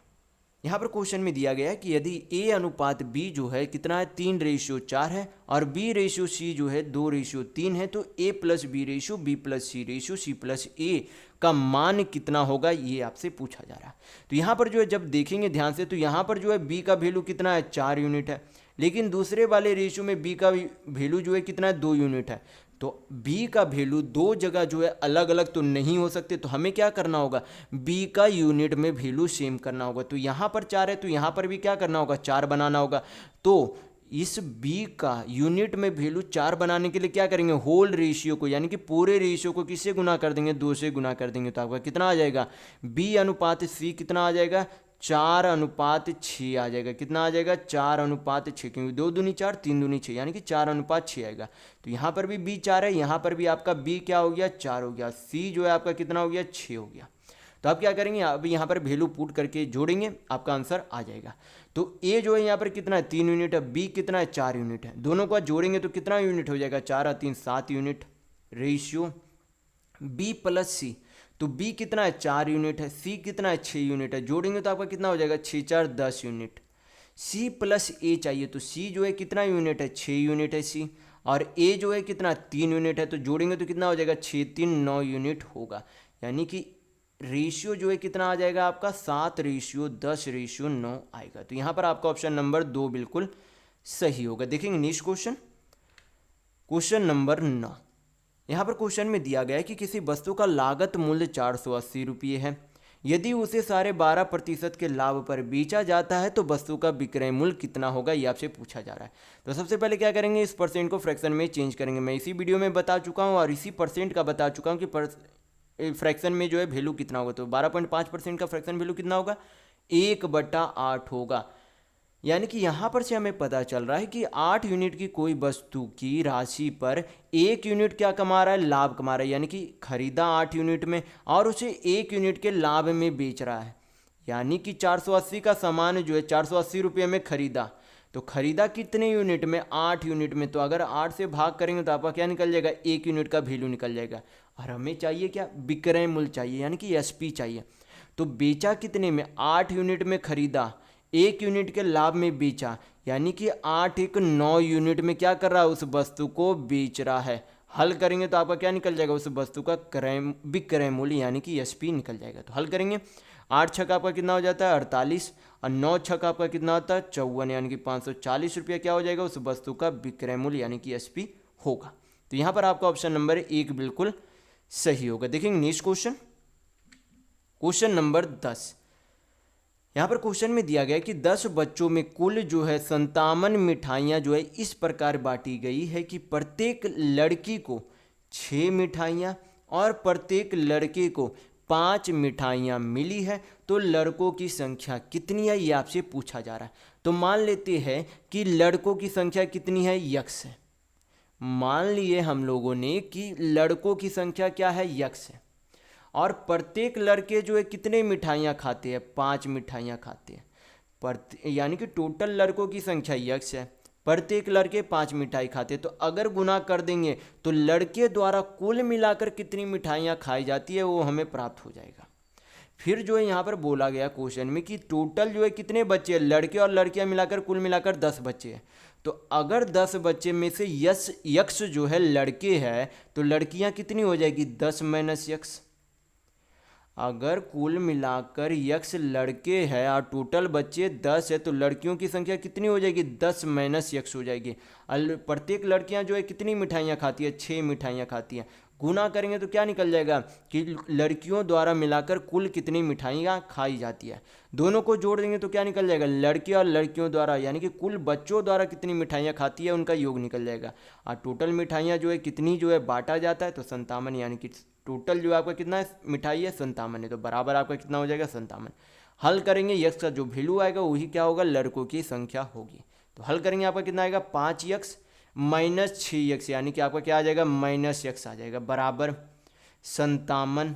यहाँ पर क्वेश्चन में दिया गया है कि यदि ए अनुपात बी जो है कितना है, 3:4 है, और बी रेशियो सी जो है 2:3 है, तो A plus B ratio B plus C ratio C plus A का मान कितना होगा, ये आपसे पूछा जा रहा है। तो यहाँ पर जो है जब देखेंगे ध्यान से तो यहाँ पर जो है बी का वैल्यू कितना है, 4 यूनिट है, लेकिन दूसरे वाले रेशियो में बी का वैल्यू जो है कितना है, 2 यूनिट है। तो बी का वैल्यू 2 जगह जो है अलग अलग तो नहीं हो सकते, तो हमें क्या करना होगा, बी का यूनिट में वैल्यू सेम करना होगा। तो यहाँ पर 4 है तो यहाँ पर भी क्या करना होगा, 4 बनाना होगा। तो इस बी का यूनिट में वैल्यू 4 बनाने के लिए क्या करेंगे, होल रेशियो को यानी कि पूरे रेशियो को किससे गुना कर देंगे, 2 से गुना कर देंगे। तो आपका कितना आ जाएगा, बी अनुपात सी कितना आ जाएगा, 4:6 आ जाएगा। कितना आ जाएगा, 4:6, क्योंकि 2 दूनी 4 3 दूनी 6, यानी कि 4:6 आएगा। तो यहाँ पर भी बी 4 है, यहाँ पर भी आपका बी क्या हो गया, 4 हो गया, सी जो है आपका कितना हो गया, 6 हो गया। तो आप क्या करेंगे, अब यहाँ पर वैल्यू पुट करके जोड़ेंगे, आपका आंसर आ जाएगा। तो ए जो है यहाँ पर कितना है, 3 यूनिट है, बी कितना है, 4 यूनिट है। दोनों को जोड़ेंगे तो कितना यूनिट हो जाएगा, 4 और 3 7 यूनिट। रेशियो बी प्लस सी, तो बी कितना है, 4 यूनिट है, सी कितना है, 6 यूनिट है। जोड़ेंगे तो आपका कितना हो जाएगा, 6 4 10 यूनिट। सी प्लस ए चाहिए, तो सी जो है कितना यूनिट है, 6 यूनिट है सी, और ए जो है कितना 3 यूनिट है। तो जोड़ेंगे तो कितना हो जाएगा, 6 3 9 यूनिट होगा, यानी कि रेशियो जो है कितना आ जाएगा आपका, 7:10:9 आएगा। तो यहाँ पर आपका ऑप्शन नंबर 2 बिल्कुल सही होगा। देखेंगे नेक्स्ट क्वेश्चन, क्वेश्चन नंबर 9। यहाँ पर क्वेश्चन में दिया गया है कि किसी वस्तु का लागत मूल्य 480 रुपये है, यदि उसे 12.5% के लाभ पर बेचा जाता है तो वस्तु का विक्रय मूल्य कितना होगा, ये आपसे पूछा जा रहा है। तो सबसे पहले क्या करेंगे, इस परसेंट को फ्रैक्शन में चेंज करेंगे। मैं इसी वीडियो में बता चुका हूँ और इसी परसेंट का बता चुका हूँ कि फ्रैक्शन में जो है वैल्यू कितना होगा। तो 12.5% का फ्रैक्शन वैल्यू कितना होगा, 1/8 होगा। यानी कि यहाँ पर से हमें पता चल रहा है कि 8 यूनिट की कोई वस्तु की राशि पर 1 यूनिट क्या कमा रहा है, लाभ कमा रहा है। यानी कि खरीदा 8 यूनिट में और उसे 1 यूनिट के लाभ में बेच रहा है। यानी कि 480 का सामान जो है 480 रुपये में खरीदा, तो खरीदा कितने यूनिट में, 8 यूनिट में। तो अगर 8 से भाग करेंगे तो आपका क्या निकल जाएगा, 1 यूनिट का वैल्यू निकल जाएगा। और हमें चाहिए क्या, विक्रय मूल्य चाहिए, यानी कि एसपी चाहिए। तो बेचा कितने में, 8 यूनिट में खरीदा, 1 यूनिट के लाभ में बेचा, यानी कि 8 1 9 यूनिट में क्या कर रहा है, उस वस्तु को बेच रहा है। हल करेंगे तो आपका क्या निकल जाएगा, उस वस्तु का विक्रय मूल्य यानी कि एसपी निकल जाएगा। तो हल करेंगे, 8 छक आपका कितना हो जाता है 48, और 9 छक आपका कितना होता है 54, यानी कि 540 रुपया क्या हो जाएगा उस वस्तु का विक्रय मूल्य यानी कि एसपी होगा। तो यहाँ पर आपका ऑप्शन नंबर 1 बिल्कुल सही होगा। देखेंगे नेक्स्ट क्वेश्चन, क्वेश्चन नंबर 10। यहाँ पर क्वेश्चन में दिया गया कि 10 बच्चों में कुल जो है 57 मिठाइयाँ जो है इस प्रकार बांटी गई है कि प्रत्येक लड़की को 6 मिठाइयाँ और प्रत्येक लड़के को 5 मिठाइयाँ मिली है, तो लड़कों की संख्या कितनी है ये आपसे पूछा जा रहा है। तो मान लेते हैं कि लड़कों की संख्या कितनी है, यक्स है। मान लिए हम लोगों ने कि लड़कों की संख्या क्या है, यक्स है, और प्रत्येक लड़के जो है कितने मिठाइयाँ खाते हैं, 5 मिठाइयाँ खाते हैं। यानी कि टोटल लड़कों की संख्या यक्स है, प्रत्येक लड़के 5 मिठाई खाते हैं। तो अगर गुना कर देंगे तो लड़के द्वारा कुल मिलाकर कितनी मिठाइयाँ खाई जाती है वो हमें प्राप्त हो जाएगा। फिर जो है यहाँ पर बोला गया क्वेश्चन में कि टोटल जो है कितने बच्चे हैं, लड़के और लड़कियाँ मिलाकर कुल मिलाकर 10 बच्चे हैं। तो अगर 10 बच्चे में से यक्स जो है लड़के हैं तो लड़कियाँ कितनी हो जाएगी, 10 माइनस यक्स। अगर कुल मिलाकर यक्स लड़के हैं और टोटल बच्चे 10 है तो लड़कियों की संख्या कितनी हो जाएगी, 10 माइनस यक्स हो जाएगी। प्रत्येक लड़कियां जो है कितनी मिठाइयाँ खाती है, 6 मिठाइयाँ खाती हैं। गुना करेंगे तो क्या निकल जाएगा कि लड़कियों द्वारा मिलाकर कुल कितनी मिठाइयाँ खाई जाती है। दोनों को जोड़ देंगे तो क्या निकल जाएगा, लड़के और लड़कियों द्वारा यानी कि कुल बच्चों द्वारा कितनी मिठाइयाँ खाती है उनका योग निकल जाएगा। और टोटल मिठाइयाँ जो है कितनी जो है बांटा जाता है तो 57, यानी कि टोटल जो आपका कितना है मिठाई है 57 है, तो बराबर आपका कितना हो जाएगा 57। हल करेंगे यक्स का जो वैल्यू आएगा वही क्या होगा, लड़कों की संख्या होगी। तो हल करेंगे आपका कितना आएगा, 5 यक्स माइनस 6 यक्स, यानी कि आपका क्या आ जाएगा माइनस यक्स आ जाएगा, बराबर 57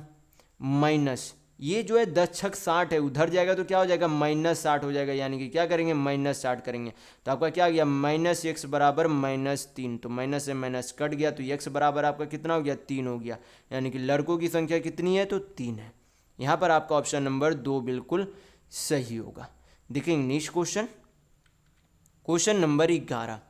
माइनस ये जो है 10 छक 60 है, उधर जाएगा तो क्या हो जाएगा माइनस 60 हो जाएगा, यानी कि क्या करेंगे माइनस 60 करेंगे। तो आपका क्या आ गया माइनस यक्स बराबर -3, तो माइनस से माइनस कट गया तो यक्स बराबर आपका कितना हो गया 3 हो गया, यानी कि लड़कों की संख्या कितनी है तो 3 है। यहाँ पर आपका ऑप्शन नंबर 2 बिल्कुल सही होगा। देखेंगे नेक्स्ट क्वेश्चन, क्वेश्चन नंबर 11।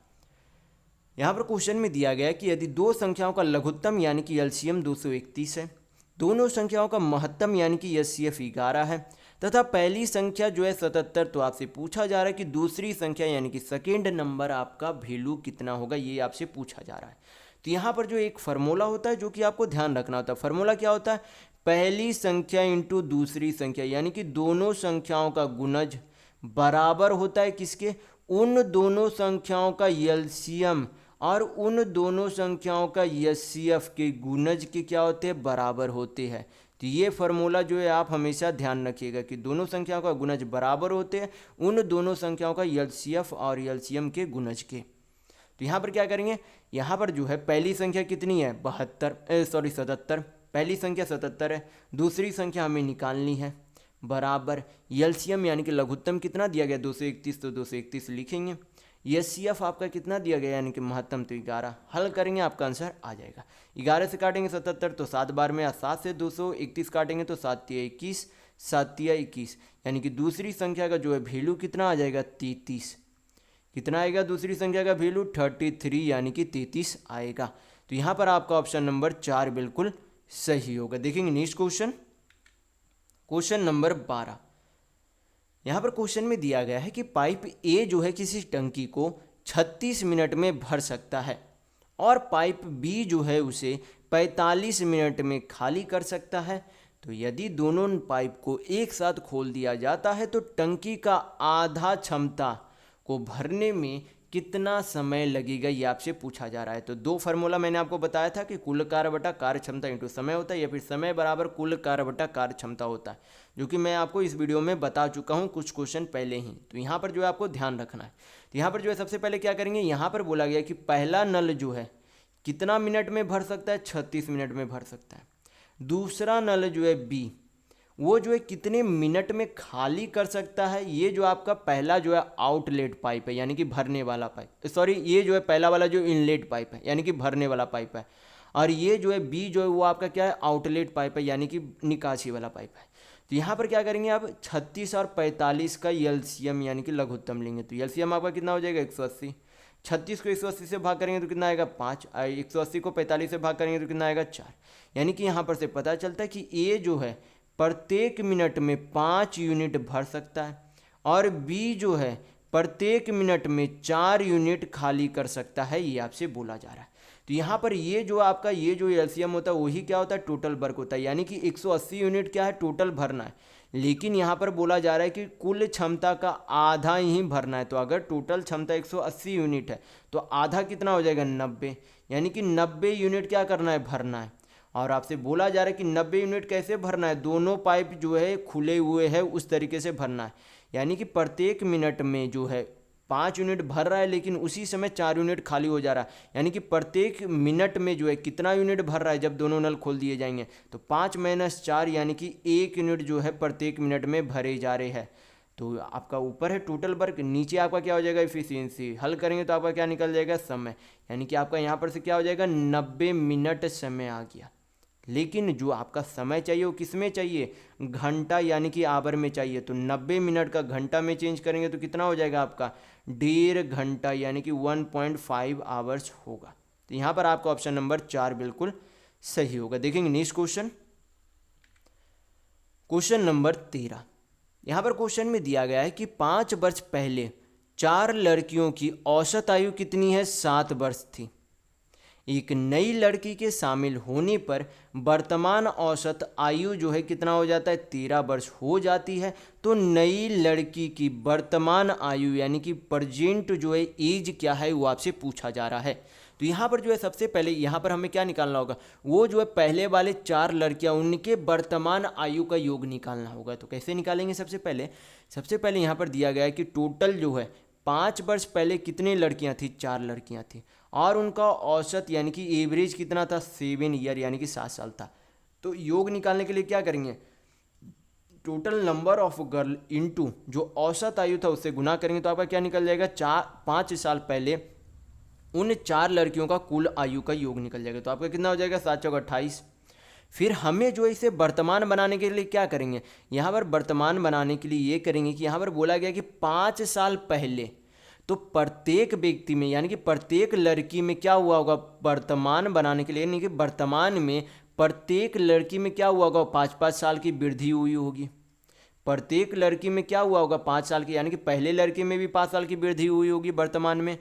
यहाँ पर क्वेश्चन में दिया गया कि यदि दो संख्याओं का लघुत्तम यानी कि एलसीएम 231 है, दोनों संख्याओं का महत्तम यानी कि एचसीएफ 11 है, तथा पहली संख्या जो है 77, तो आपसे पूछा जा रहा है कि दूसरी संख्या यानी कि सेकेंड नंबर आपका वैल्यू कितना होगा, ये आपसे पूछा जा रहा है। तो यहाँ पर जो एक फार्मूला होता है जो कि आपको ध्यान रखना होता है। फार्मूला क्या होता है, पहली संख्या इंटू दूसरी संख्या, यानी कि दोनों संख्याओं का गुणज बराबर होता है किसके, उन दोनों संख्याओं का एलसीएम और उन दोनों संख्याओं का एचसीएफ के गुणज के क्या होते हैं, बराबर होते हैं। तो ये फार्मूला जो है आप हमेशा ध्यान रखिएगा कि दोनों संख्याओं का गुणज बराबर होते हैं उन दोनों संख्याओं का एचसीएफ और एलसीएम के गुणज के। तो यहाँ पर क्या करेंगे, यहाँ पर जो है पहली संख्या कितनी है 77, पहली संख्या 77 है, दूसरी संख्या हमें निकालनी है, बराबर एलसीएम यानी कि लघुत्तम कितना दिया गया 231, तो 231 लिखेंगे। एचसीएफ आपका कितना दिया गया यानी कि महत्तम तो 11, हल करेंगे आपका आंसर आ जाएगा। 11 से काटेंगे 77 तो 7 बार में, 7 से 231 काटेंगे तो 7 तिया 21, 7 तिया 21, यानी कि दूसरी संख्या का जो है वैल्यू कितना आ जाएगा 33। कितना आएगा दूसरी संख्या का वैल्यू 33, यानी कि 33 आएगा। तो यहाँ पर आपका ऑप्शन नंबर 4 बिल्कुल सही होगा। देखेंगे नेक्स्ट क्वेश्चन, क्वेश्चन नंबर 12। यहाँ पर क्वेश्चन में दिया गया है कि पाइप ए जो है किसी टंकी को 36 मिनट में भर सकता है और पाइप बी जो है उसे 45 मिनट में खाली कर सकता है। तो यदि दोनों पाइप को एक साथ खोल दिया जाता है तो टंकी का आधा क्षमता को भरने में कितना समय लगेगा, ये आपसे पूछा जा रहा है। तो दो फार्मूला मैंने आपको बताया था कि कुल कार्य बटा कार्य क्षमता इंटू समय होता है या फिर समय बराबर कुल कार्य बटा कार्य क्षमता होता है, जो कि मैं आपको इस वीडियो में बता चुका हूँ कुछ क्वेश्चन पहले ही। तो यहाँ पर जो है आपको ध्यान रखना है। तो यहाँ पर जो है सबसे पहले क्या करेंगे, यहाँ पर बोला गया कि पहला नल जो है कितना मिनट में भर सकता है, 36 मिनट में भर सकता है। दूसरा नल जो है बी, वो जो है कितने मिनट में खाली कर सकता है। ये जो आपका पहला जो है आउटलेट पाइप है यानी कि भरने वाला पाइप, सॉरी ये जो है पहला वाला जो इनलेट पाइप है यानी कि भरने वाला पाइप है, और ये जो है बी जो है वो आपका क्या है आउटलेट पाइप है यानी कि निकासी वाला पाइप है। तो यहाँ पर क्या करेंगे आप 36 और 45 का एलसीएम यानी कि लघुत्तम लेंगे। तो एलसीएम आपका कितना हो जाएगा 180, 36 को 180 से भाग करेंगे तो कितना आएगा 5, 180 को 45 से भाग करेंगे तो कितना आएगा 4। यानी कि यहाँ पर से पता चलता है कि ए जो है प्रत्येक मिनट में 5 यूनिट भर सकता है, और बी जो है प्रत्येक मिनट में 4 यूनिट खाली कर सकता है, ये आपसे बोला जा रहा है। तो यहाँ पर ये जो आपका ये जो एलसीएम होता है वही क्या होता है, टोटल वर्क होता है, यानी कि 180 यूनिट क्या है, टोटल भरना है। लेकिन यहाँ पर बोला जा रहा है कि कुल क्षमता का आधा ही भरना है। तो अगर टोटल क्षमता 180 यूनिट है तो आधा कितना हो जाएगा, 90, यानी कि 90 यूनिट क्या करना है, भरना है। और आपसे बोला जा रहा है कि 90 यूनिट कैसे भरना है, दोनों पाइप जो है खुले हुए हैं उस तरीके से भरना है। यानी कि प्रत्येक मिनट में जो है 5 यूनिट भर रहा है, लेकिन उसी समय 4 यूनिट खाली हो जा रहा है। यानी कि प्रत्येक मिनट में जो है कितना यूनिट भर रहा है, जब दोनों नल खोल दिए जाएंगे तो 5 - 4 यानी कि 1 यूनिट जो है प्रत्येक मिनट में भरे जा रहे हैं। तो आपका ऊपर है टोटल वर्क, नीचे आपका क्या हो जाएगा, इफिशियंसी। हल करेंगे तो आपका क्या निकल जाएगा, समय। यानी कि आपका यहाँ पर से क्या हो जाएगा, 90 मिनट समय आ गया। लेकिन जो आपका समय चाहिए वो किस में चाहिए, घंटा यानी कि आवर में चाहिए। तो 90 मिनट का घंटा में चेंज करेंगे तो कितना हो जाएगा आपका, 1.5 घंटा, यानी कि 1.5 आवर्स होगा। तो यहाँ पर आपका ऑप्शन नंबर 4 बिल्कुल सही होगा। देखेंगे नेक्स्ट क्वेश्चन, क्वेश्चन नंबर 13। यहाँ पर क्वेश्चन में दिया गया है कि 5 वर्ष पहले 4 लड़कियों की औसत आयु कितनी है, 7 वर्ष थी। एक नई लड़की के शामिल होने पर वर्तमान औसत आयु जो है कितना हो जाता है, 13 वर्ष हो जाती है। तो नई लड़की की वर्तमान आयु यानी कि प्रेजेंट जो है एज क्या है वो आपसे पूछा जा रहा है। तो यहाँ पर जो है सबसे पहले यहाँ पर हमें क्या निकालना होगा, वो जो है पहले वाले 4 लड़कियाँ उनके वर्तमान आयु का योग निकालना होगा। तो कैसे निकालेंगे, सबसे पहले यहाँ पर दिया गया है कि टोटल जो है 5 वर्ष पहले कितनी लड़कियाँ थी, 4 लड़कियाँ थी, और उनका औसत यानी कि एवरेज कितना था, 7 ईयर यानी कि 7 साल था। तो योग निकालने के लिए क्या करेंगे, total number of girl into जो औसत आयु था उससे गुना करेंगे तो आपका क्या निकल जाएगा, 5 साल पहले उन 4 लड़कियों का कुल आयु का योग निकल जाएगा। तो आपका कितना हो जाएगा, 7 चौक 28। फिर हमें जो है इसे वर्तमान बनाने के लिए क्या करेंगे, यहाँ पर वर्तमान बनाने के लिए ये करेंगे कि यहाँ पर बोला गया कि 5 साल पहले, तो प्रत्येक व्यक्ति में यानी कि प्रत्येक लड़की में क्या हुआ होगा, वर्तमान बनाने के लिए यानी कि वर्तमान में प्रत्येक लड़की में क्या हुआ होगा, 5-5 साल की वृद्धि हुई होगी। प्रत्येक लड़की में क्या हुआ होगा, 5 साल की, यानी कि पहले लड़की में भी 5 साल की वृद्धि हुई होगी वर्तमान में,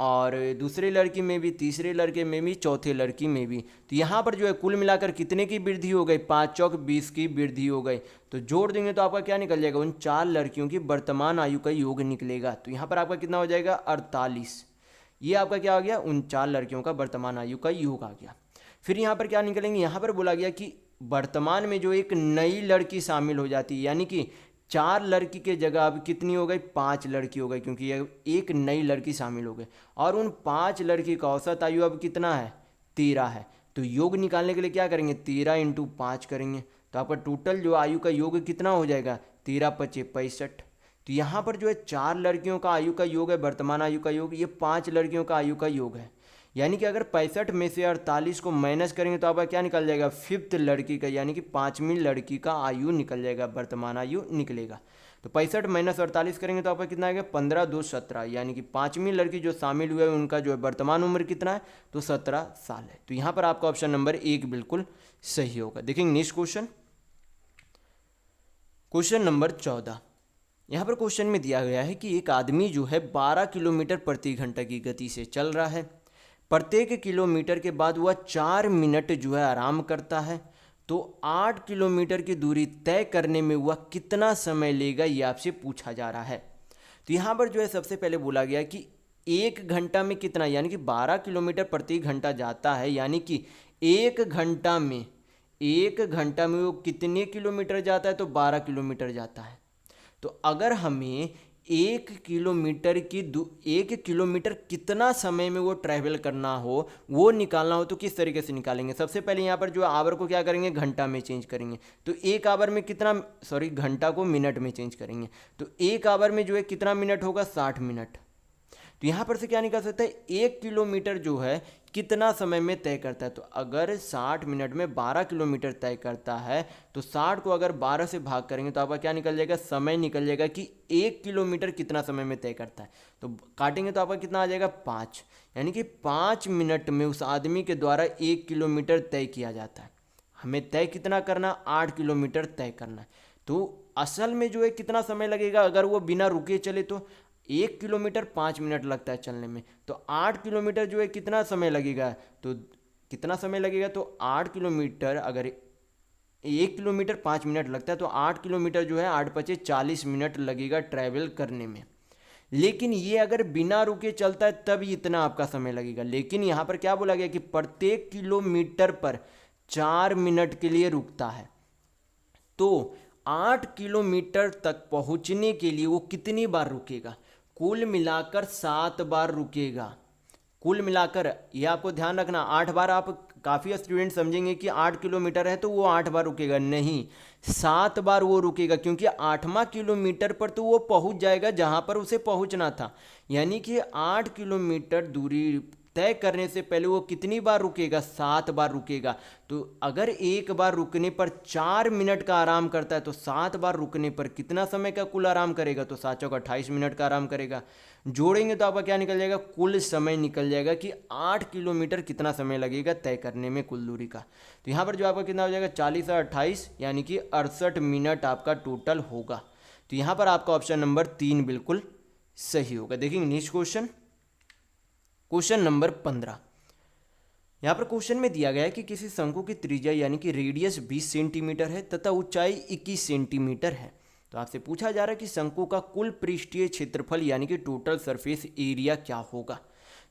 और दूसरे लड़की में भी, तीसरे लड़के में भी, चौथे लड़की में भी। तो यहाँ पर जो है कुल मिलाकर कितने की वृद्धि हो गई, 5 चौक 20 की वृद्धि हो गई। तो जोड़ देंगे तो आपका क्या निकल जाएगा, उन 4 लड़कियों की वर्तमान आयु का योग निकलेगा। तो यहाँ पर आपका कितना हो जाएगा, 48। ये आपका क्या आ गया, उन 4 लड़कियों का वर्तमान आयु का योग आ गया। फिर यहाँ पर क्या निकलेंगे, यहाँ पर बोला गया कि वर्तमान में जो एक नई लड़की शामिल हो जाती है, यानी कि 4 लड़की के जगह अब कितनी हो गई, 5 लड़की हो गई, क्योंकि ये एक नई लड़की शामिल हो गई। और उन 5 लड़की का औसत आयु अब कितना है, 13 है। तो योग निकालने के लिए क्या करेंगे, 13 × 5 करेंगे तो आपका टोटल जो आयु का योग कितना हो जाएगा, 13 × 5 = 65। तो यहाँ पर जो है 4 लड़कियों का आयु का योग है, वर्तमान आयु का योग, ये 5 लड़कियों का आयु का योग है। यानी कि अगर 65 में से 48 को माइनस करेंगे तो आपका क्या निकल जाएगा, 5th लड़की का यानी कि 5वीं लड़की का आयु निकल जाएगा, वर्तमान आयु निकलेगा। तो 65 - 48 करेंगे तो आपका कितना आएगा, 15 × 2 = 17, यानी कि 5वीं लड़की जो शामिल हुए उनका जो है वर्तमान उम्र कितना है, तो 17 साल है। तो यहाँ पर आपका ऑप्शन नंबर 1 बिल्कुल सही होगा। देखेंगे नेक्स्ट क्वेश्चन, क्वेश्चन नंबर 14। यहाँ पर क्वेश्चन में दिया गया है कि एक आदमी जो है 12 किलोमीटर प्रति घंटा की गति से चल रहा है। प्रत्येक किलोमीटर के बाद वह 4 मिनट जो है आराम करता है। तो 8 किलोमीटर की दूरी तय करने में वह कितना समय लेगा, ये आपसे पूछा जा रहा है। तो यहाँ पर जो है सबसे पहले बोला गया कि 1 घंटा में कितना, यानी कि 12 किलोमीटर प्रति घंटा जाता है, यानी कि 1 घंटा में वो कितने किलोमीटर जाता है, तो 12 किलोमीटर जाता है। तो अगर हमें 1 किलोमीटर कितना समय में वो ट्रैवल करना हो, वो निकालना हो, तो किस तरीके से निकालेंगे। सबसे पहले यहाँ पर जो आवर को क्या करेंगे, घंटा में चेंज करेंगे। तो 1 आवर में कितना, घंटा को मिनट में चेंज करेंगे। तो 1 आवर में जो है कितना मिनट होगा, 60 मिनट। तो यहाँ पर से क्या निकाल सकता है, 1 किलोमीटर जो है कितना समय में तय करता है। तो अगर 60 मिनट में 12 किलोमीटर तय करता है तो 60 को अगर 12 से भाग करेंगे तो आपका क्या निकल जाएगा, समय निकल जाएगा कि 1 किलोमीटर कितना समय में तय करता है। तो काटेंगे तो आपका कितना आ जाएगा, 5, यानी कि 5 मिनट में उस आदमी के द्वारा 1 किलोमीटर तय किया जाता है। हमें तय कितना करना, 8 किलोमीटर तय करना है। तो असल में जो है कितना समय लगेगा अगर वो बिना रुके चले तो 1 किलोमीटर 5 मिनट लगता है चलने में। तो 8 किलोमीटर जो है कितना समय लगेगा, तो कितना समय लगेगा, तो 8 किलोमीटर अगर 1 किलोमीटर 5 मिनट लगता है तो 8 किलोमीटर जो है 8 × 5 = 40 मिनट लगेगा ट्रैवल करने में। लेकिन ये अगर बिना रुके चलता है तब इतना आपका समय लगेगा। लेकिन यहाँ पर क्या बोला गया कि प्रत्येक किलोमीटर पर 4 मिनट के लिए रुकता है। तो 8 किलोमीटर तक पहुँचने के लिए वो कितनी बार रुकेगा, कुल मिलाकर 7 बार रुकेगा। कुल मिलाकर ये आपको ध्यान रखना, 8 बार। आप काफ़ी स्टूडेंट समझेंगे कि 8 किलोमीटर है तो वो 8 बार रुकेगा, नहीं, 7 बार वो रुकेगा, क्योंकि 8वां किलोमीटर पर तो वो पहुंच जाएगा जहां पर उसे पहुंचना था। यानी कि 8 किलोमीटर दूरी तय करने से पहले वो कितनी बार रुकेगा, 7 बार रुकेगा। तो अगर एक बार रुकने पर 4 मिनट का आराम करता है तो 7 बार रुकने पर कितना समय का कुल आराम करेगा, तो 7 × 28 मिनट का आराम करेगा। जोड़ेंगे तो आपका क्या निकल जाएगा, कुल समय निकल जाएगा कि 8 किलोमीटर कितना समय लगेगा तय करने में कुल दूरी का। तो यहाँ पर जो आपका कितना हो जाएगा, 40 और 28 यानी कि 68 मिनट आपका टोटल होगा। तो यहाँ पर आपका ऑप्शन नंबर 3 बिल्कुल सही होगा। देखेंगे नेक्स्ट क्वेश्चन, क्वेश्चन नंबर 15। यहाँ पर क्वेश्चन में दिया गया है कि किसी शंकु की त्रिज्या यानी कि रेडियस 20 सेंटीमीटर है तथा ऊंचाई 21 सेंटीमीटर है। तो आपसे पूछा जा रहा है कि शंकु का कुल पृष्ठीय क्षेत्रफल यानी कि टोटल सरफेस एरिया क्या होगा।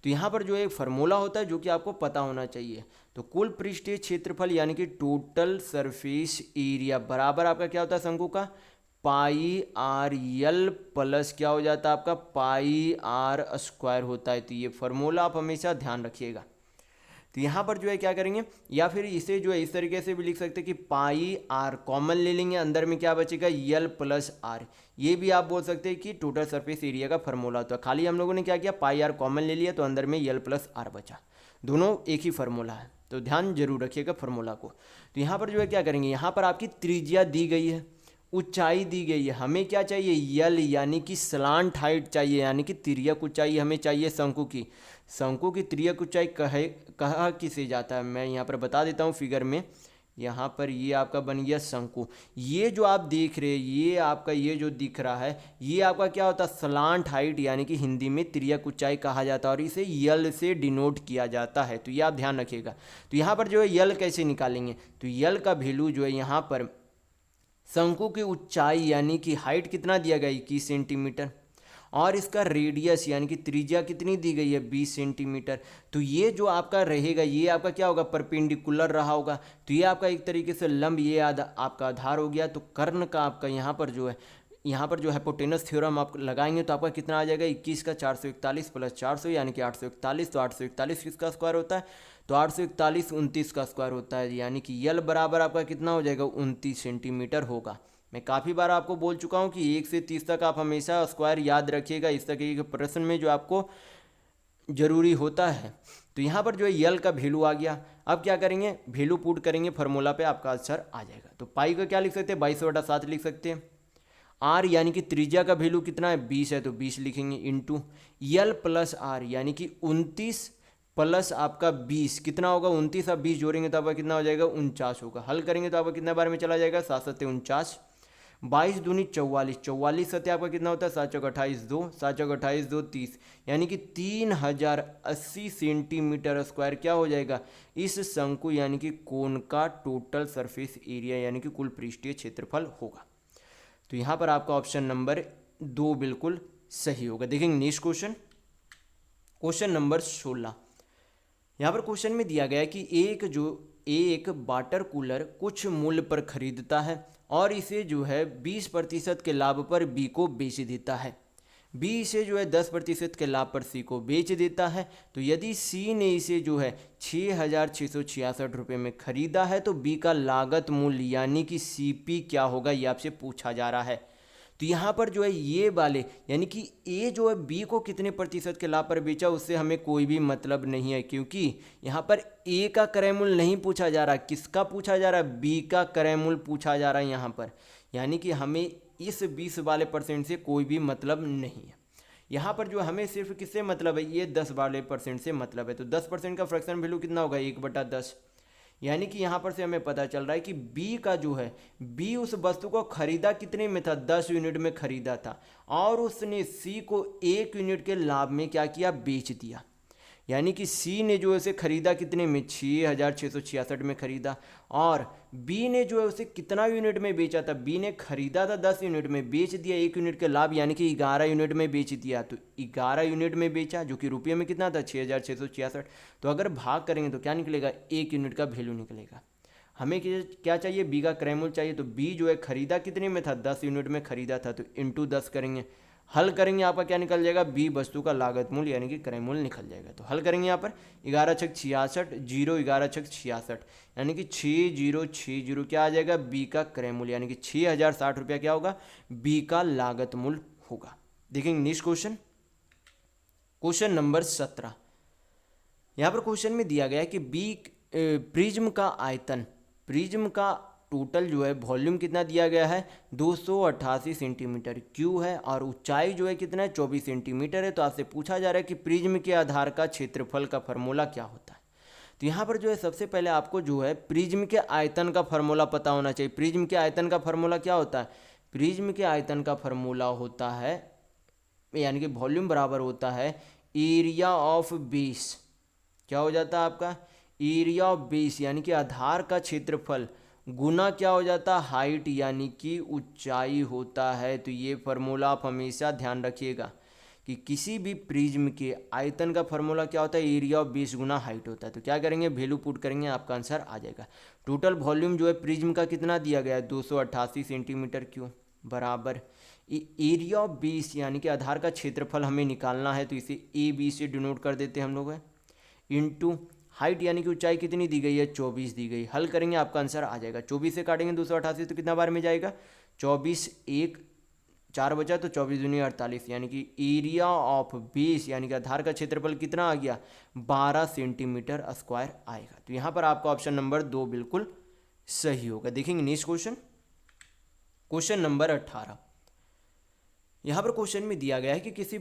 तो यहाँ पर जो एक फार्मूला होता है जो कि आपको पता होना चाहिए। तो कुल पृष्ठीय क्षेत्रफल यानी कि टोटल सरफेस एरिया बराबर आपका क्या होता है, शंकु का πr/l प्लस क्या हो जाता है आपका πr² होता है। तो ये फार्मूला आप हमेशा ध्यान रखिएगा। तो यहाँ पर जो है क्या करेंगे, या फिर इसे जो है इस तरीके से भी लिख सकते हैं कि πr कॉमन ले लेंगे, अंदर में क्या बचेगा l + r। ये भी आप बोल सकते हैं कि टोटल सरफेस एरिया का फार्मूला होता है। खाली हम लोगों ने क्या किया, πr कॉमन ले लिया तो अंदर में l + r बचा, दोनों एक ही फार्मूला है। तो ध्यान जरूर रखिएगा फार्मूला को। तो यहाँ पर जो है क्या करेंगे, यहाँ पर आपकी त्रिज्या दी गई है, ऊंचाई दी गई है, हमें क्या चाहिए यल यानी कि स्लांट हाइट चाहिए, यानी कि तिर्यक ऊंचाई हमें चाहिए शंकु की। शंकु की तिर्यक ऊंचाई कहा किसे जाता है, मैं यहाँ पर बता देता हूँ फिगर में। यहाँ पर ये आपका बन गया शंकु। ये जो आप देख रहे हैं ये आपका ये जो दिख रहा है ये आपका क्या होता है, स्लांट हाइट यानी कि हिंदी में तिर्यक ऊंचाई कहा जाता है और इसे यल से डिनोट किया जाता है। तो ये आप ध्यान रखिएगा। तो यहाँ पर जो है यल कैसे निकालेंगे, तो यल का वैल्यू जो है यहाँ पर शंकु की ऊंचाई यानी कि हाइट कितना दिया गया 21 सेंटीमीटर और इसका रेडियस यानी कि त्रिज्या कितनी दी गई है 20 सेंटीमीटर। तो ये जो आपका रहेगा ये आपका क्या होगा, परपेंडिकुलर रहा होगा। तो ये आपका एक तरीके से लंब, ये आपका आधार हो गया। तो कर्ण का आपका यहाँ पर जो है हाइपोटेनस थ्योरम आप लगाएंगे तो आपका कितना आ जाएगा 21 का 441 + 400 यानी कि 841। तो 841 किसका स्क्वायर होता है, तो 841 29 का स्क्वायर होता है, यानी कि यल बराबर आपका कितना हो जाएगा 29 सेंटीमीटर होगा। मैं काफ़ी बार आपको बोल चुका हूँ कि 1 से 30 तक आप हमेशा स्क्वायर याद रखिएगा, इस तरीके के प्रश्न में जो आपको जरूरी होता है। तो यहाँ पर जो है यल का वैल्यू आ गया। अब क्या करेंगे, वैल्यू पुट करेंगे फार्मूला पे, आपका आंसर आ जाएगा। तो पाई का क्या लिख सकते हैं 22/7 लिख सकते हैं। आर यानी कि त्रिज्या का वैल्यू कितना है 20 है तो 20 लिखेंगे इंटू यल + आर यानी कि 29 प्लस आपका 20 कितना होगा 29, आप 20 जोड़ेंगे तो आपका कितना हो जाएगा 49 होगा। हल करेंगे तो आपका कितना बार में चला जाएगा 7 × 7 = 49, 22 दूनी 44, 44 सत्य आपका कितना होता है 7 × 28 2, 7 × 28 2 30, यानी कि 3080 सेंटीमीटर स्क्वायर क्या हो जाएगा इस शंकु यानी कि कोण का टोटल सरफेस एरिया यानी कि कुल पृष्ठीय क्षेत्रफल होगा। तो यहाँ पर आपका ऑप्शन नंबर 2 बिल्कुल सही होगा। देखेंगे नेक्स्ट क्वेश्चन, क्वेश्चन नंबर 16। यहाँ पर क्वेश्चन में दिया गया है कि एक वाटर कूलर कुछ मूल्य पर खरीदता है और इसे जो है 20% के लाभ पर बी को बेच देता है। बी इसे जो है 10% के लाभ पर सी को बेच देता है। तो यदि सी ने इसे जो है 6,666 रुपये में खरीदा है तो बी का लागत मूल्य यानी कि सीपी क्या होगा, ये आपसे पूछा जा रहा है। तो यहाँ पर जो है ये वाले यानी कि ए जो है बी को कितने प्रतिशत के लाभ पर बेचा उससे हमें कोई भी मतलब नहीं है, क्योंकि यहाँ पर ए का क्रय मूल्य नहीं पूछा जा रहा, किसका पूछा जा रहा है बी का क्रय मूल्य पूछा जा रहा है यहाँ पर। यानी कि हमें इस 20 वाले % से कोई भी मतलब नहीं है। यहाँ पर जो हमें सिर्फ किससे मतलब है, ये 10 वाले % से मतलब है। तो 10% का फ्रैक्शन वैल्यू कितना होगा 1/10, यानी कि यहाँ पर से हमें पता चल रहा है कि बी का जो है, बी उस वस्तु को खरीदा कितने में था, 10 यूनिट में खरीदा था, और उसने सी को 1 यूनिट के लाभ में क्या किया, बेच दिया। यानी कि सी ने जो है उसे खरीदा कितने में, 6,666 में खरीदा, और बी ने जो है उसे कितना यूनिट में बेचा था, बी ने खरीदा था 10 यूनिट में, बेच दिया 1 यूनिट के लाभ, यानी कि 11 यूनिट में बेच दिया। तो 11 यूनिट में बेचा, जो कि रुपये में कितना था, 6,666। तो अगर भाग करेंगे तो क्या निकलेगा, 1 यूनिट का वैल्यू निकलेगा। हमें क्या चाहिए, बी का क्रय मूल्य चाहिए। तो बी जो है खरीदा कितने में था, 10 यूनिट में खरीदा था, तो इंटू 10 करेंगे, हल करेंगे, आपका क्या निकल जाएगा, बी वस्तु का लागत मूल्य यानी कि क्रय मूल्य निकल जाएगा। तो हल करेंगे यहाँ पर 11 छक 66, 0 11 छक 66, यानी कि 6060 क्या आ जाएगा, बी का क्रय मूल्य, यानी कि 6,060 रुपया क्या होगा, बी का लागत मूल्य होगा। देखेंगे नेक्स्ट क्वेश्चन, क्वेश्चन नंबर 17। यहाँ पर क्वेश्चन में दिया गया है कि बी प्रिज्म का आयतन, प्रिज्म का टोटल जो है वॉल्यूम कितना दिया गया है, 288 सेंटीमीटर क्यू है, और ऊंचाई जो है कितना है, 24 सेंटीमीटर है। तो आपसे पूछा जा रहा है कि प्रिज्म के आधार का क्षेत्रफल का फार्मूला क्या होता है। तो यहाँ पर जो है सबसे पहले आपको जो है प्रिज्म के आयतन का फार्मूला पता होना चाहिए। प्रिज्म के आयतन का फार्मूला क्या होता है, प्रिज्म के आयतन का फार्मूला होता है, यानी कि वॉल्यूम बराबर होता है एरिया ऑफ बेस, क्या हो जाता है आपका, एरिया ऑफ बेस यानी कि आधार का क्षेत्रफल गुना क्या हो जाता है, हाइट यानी कि ऊंचाई होता है। तो ये फार्मूला आप हमेशा ध्यान रखिएगा कि किसी भी प्रिज्म के आयतन का फार्मूला क्या होता है, area of base Guna height होता है। तो क्या करेंगे, वैल्यू पुट करेंगे, आपका आंसर आ जाएगा। टोटल वॉल्यूम जो है प्रिज्म का कितना दिया गया है, 288 सेंटीमीटर क्यूब, बराबर एरिया ऑफ बेस यानी कि आधार का क्षेत्रफल हमें निकालना है, तो इसे ए बी से डिनोट कर देते हैं हम लोग, इंटू हाइट यानी कि ऊंचाई कितनी दी गई है, 24 दी गई। हल करेंगे, आपका आंसर आ जाएगा। 24 से काटेंगे 288 तो कितना बार में जाएगा, 24 1 4 बचा, तो 24 दूनी 48, यानी कि एरिया ऑफ बेस यानी कि आधार का क्षेत्रफल कितना आ गया, 12 सेंटीमीटर स्क्वायर आएगा। तो यहाँ पर आपका ऑप्शन नंबर 2 बिल्कुल सही होगा। देखेंगे नेक्स्ट क्वेश्चन, क्वेश्चन नंबर 18। यहाँ पर क्वेश्चन में दिया गया है कि किसी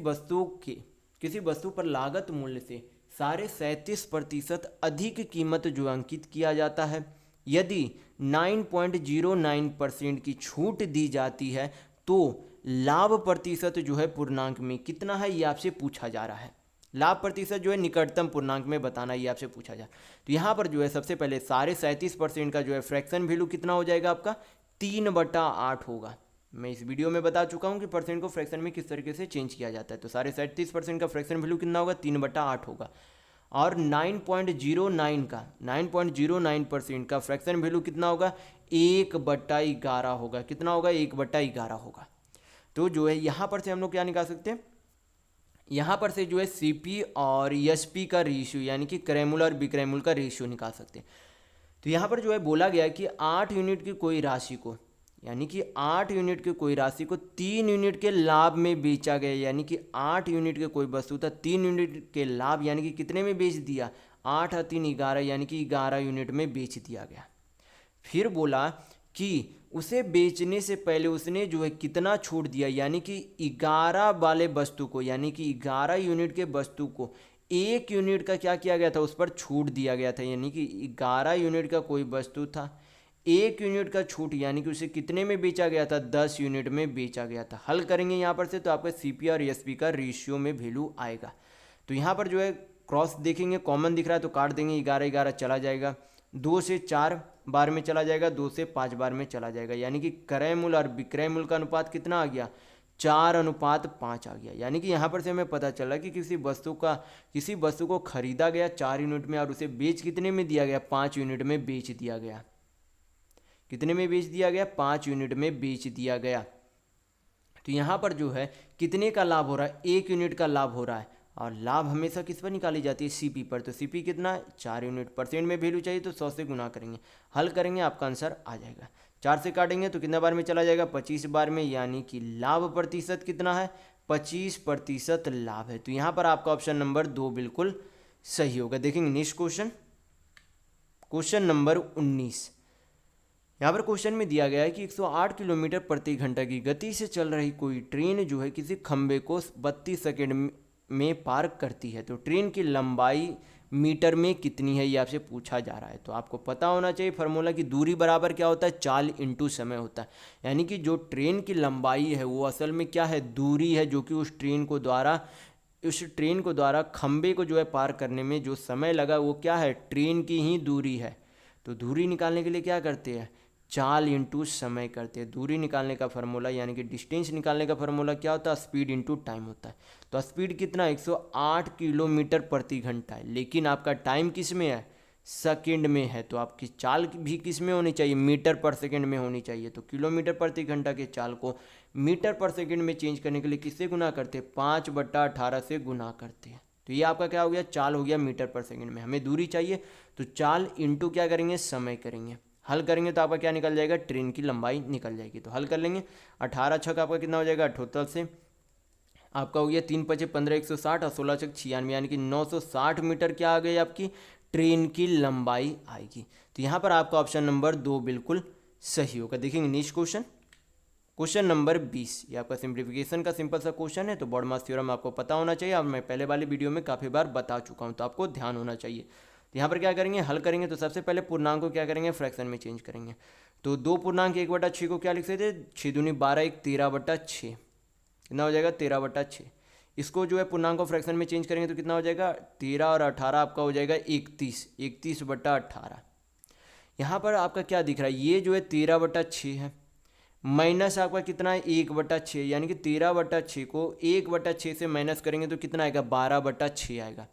वस्तु पर लागत मूल्य से 37% अधिक कीमत जो अंकित किया जाता है, यदि 9.09% की छूट दी जाती है तो लाभ प्रतिशत जो है पूर्णांक में कितना है, ये आपसे पूछा जा रहा है। लाभ प्रतिशत जो है निकटतम पूर्णांक में बताना, ये आपसे पूछा जा। तो यहाँ पर जो है सबसे पहले 37.5% का जो है फ्रैक्शन वैल्यू कितना हो जाएगा आपका, 3/8 होगा। मैं इस वीडियो में बता चुका हूँ कि परसेंट को फ्रैक्शन में किस तरीके से चेंज किया जाता है। तो 37.5% का फ्रैक्शन वैल्यू कितना होगा, 3/8 होगा। और 9.09% का फ्रैक्शन वैल्यू कितना होगा, 1/11 होगा। कितना होगा, 1/11 होगा। तो जो है यहाँ पर से हम लोग क्या निकाल सकते हैं, यहाँ पर से जो है सीपी और एसपी का रेशियो यानी कि क्रय मूल्य और विक्रय मूल्य का रेशियो निकाल सकते हैं। तो यहाँ पर जो है बोला गया कि 8 यूनिट की कोई राशि को, यानी कि 8 यूनिट की कोई राशि को 3 यूनिट के लाभ में बेचा गया, यानी कि 8 यूनिट के कोई वस्तु था, 3 यूनिट के लाभ यानी कि कितने में बेच दिया, 8 और 3 11, यानी कि 11 यूनिट में बेच दिया गया। फिर बोला कि उसे बेचने से पहले उसने जो है कितना छूट दिया, यानी कि 11 वाले वस्तु को, यानी कि 11 यूनिट के वस्तु को 1 यूनिट का क्या किया गया था, उस पर छूट दिया गया था। यानी कि 11 यूनिट का कोई वस्तु था, 1 यूनिट का छूट, यानी कि उसे कितने में बेचा गया था, 10 यूनिट में बेचा गया था। हल करेंगे यहाँ पर से, तो आपका सीपी और एसपी का रेशियो में वैल्यू आएगा। तो यहाँ पर जो है क्रॉस देखेंगे, कॉमन दिख रहा है तो काट देंगे, 11 चला जाएगा, 2 से 4 बार में चला जाएगा, 2 से 5 बार में चला जाएगा। यानी कि क्रय मूल्य और विक्रय मूल्य का अनुपात कितना आ गया, 4:5 आ गया। यानी कि यहाँ पर से हमें पता चला कि किसी वस्तु को खरीदा गया 4 यूनिट में और उसे बेच कितने में दिया गया, 5 यूनिट में बेच दिया गया। कितने में बेच दिया गया, 5 यूनिट में बेच दिया गया। तो यहाँ पर जो है कितने का लाभ हो रहा है, 1 यूनिट का लाभ हो रहा है। और लाभ हमेशा किस पर निकाली जाती है, सीपी पर। तो सीपी कितना है, 4 यूनिट। परसेंट में वैल्यू चाहिए तो 100 से गुना करेंगे, हल करेंगे, आपका आंसर आ जाएगा। 4 से काटेंगे तो कितना बार में चला जाएगा, 25 बार में, यानी कि लाभ प्रतिशत कितना है, 25% लाभ है। तो यहाँ पर आपका ऑप्शन नंबर 2 बिल्कुल सही होगा। देखेंगे नेक्स्ट क्वेश्चन, क्वेश्चन नंबर 19। यहाँ पर क्वेश्चन में दिया गया है कि 108 किलोमीटर प्रति घंटा की गति से चल रही कोई ट्रेन जो है किसी खंबे को 32 सेकंड में पार करती है। तो ट्रेन की लंबाई मीटर में कितनी है, ये आपसे पूछा जा रहा है। तो आपको पता होना चाहिए फार्मूला की दूरी बराबर क्या होता है, चाल इंटू समय होता है। यानी कि जो ट्रेन की लंबाई है वो असल में क्या है, दूरी है, जो कि उस ट्रेन को द्वारा खंबे को जो है पार करने में जो समय लगा वो क्या है, ट्रेन की ही दूरी है। तो दूरी निकालने के लिए क्या करते हैं, चाल इंटू समय करते हैं। दूरी निकालने का फार्मूला यानी कि डिस्टेंस निकालने का फार्मूला क्या होता है, स्पीड इंटू टाइम होता है। तो स्पीड कितना, 108 किलोमीटर प्रति घंटा है, लेकिन आपका टाइम किस में है, सेकंड में है। तो आपकी चाल भी किस में होनी चाहिए, मीटर पर सेकंड में होनी चाहिए। तो किलोमीटर प्रति घंटा के चाल को मीटर पर सेकंड में चेंज करने के लिए किससे गुना करते हैं, 5/18 से गुना करते हैं। तो ये आपका क्या हो गया, चाल हो गया मीटर पर सेकंड में। हमें दूरी चाहिए तो चाल इंटू क्या करेंगे, समय करेंगे। हल करेंगे तो आपका क्या निकल जाएगा, ट्रेन की लंबाई निकल जाएगी। तो हल कर लेंगे, 18 छक आपका कितना हो जाएगा, 78 से आपका हो गया 3×5 = 15, 160 और 16 छक 96, यानी कि 960 मीटर क्या आ गई आपकी ट्रेन की लंबाई आएगी। तो यहाँ पर आपका ऑप्शन नंबर 2 बिल्कुल सही होगा। देखेंगे नेक्स्ट क्वेश्चन, क्वेश्चन नंबर 20। ये आपका सिंप्लीफिकेशन का सिंपल सा क्वेश्चन है। तो बॉडमास थ्योरम आपको पता होना चाहिए और मैं पहले वाली वीडियो में काफ़ी बार बता चुका हूँ, तो आपको ध्यान होना चाहिए। तो यहाँ पर क्या करेंगे, हल करेंगे तो सबसे पहले पूर्णांक को क्या करेंगे, फ्रैक्शन में चेंज करेंगे। तो 2 पूर्णांक 1/6 को क्या लिख सकते हैं, 6 दूनी 12, 1 13/6, कितना हो जाएगा 13/6। इसको जो है पूर्णांक को फ्रैक्शन में चेंज करेंगे तो कितना हो जाएगा, 13 और 18 आपका हो जाएगा 31, 31/18। यहाँ पर आपका क्या दिख रहा है, ये जो है 13/6 है, माइनस आपका कितना है 1/6, यानी कि 13/6 को 1/6 से माइनस करेंगे तो कितना आएगा, 12/6 आएगा।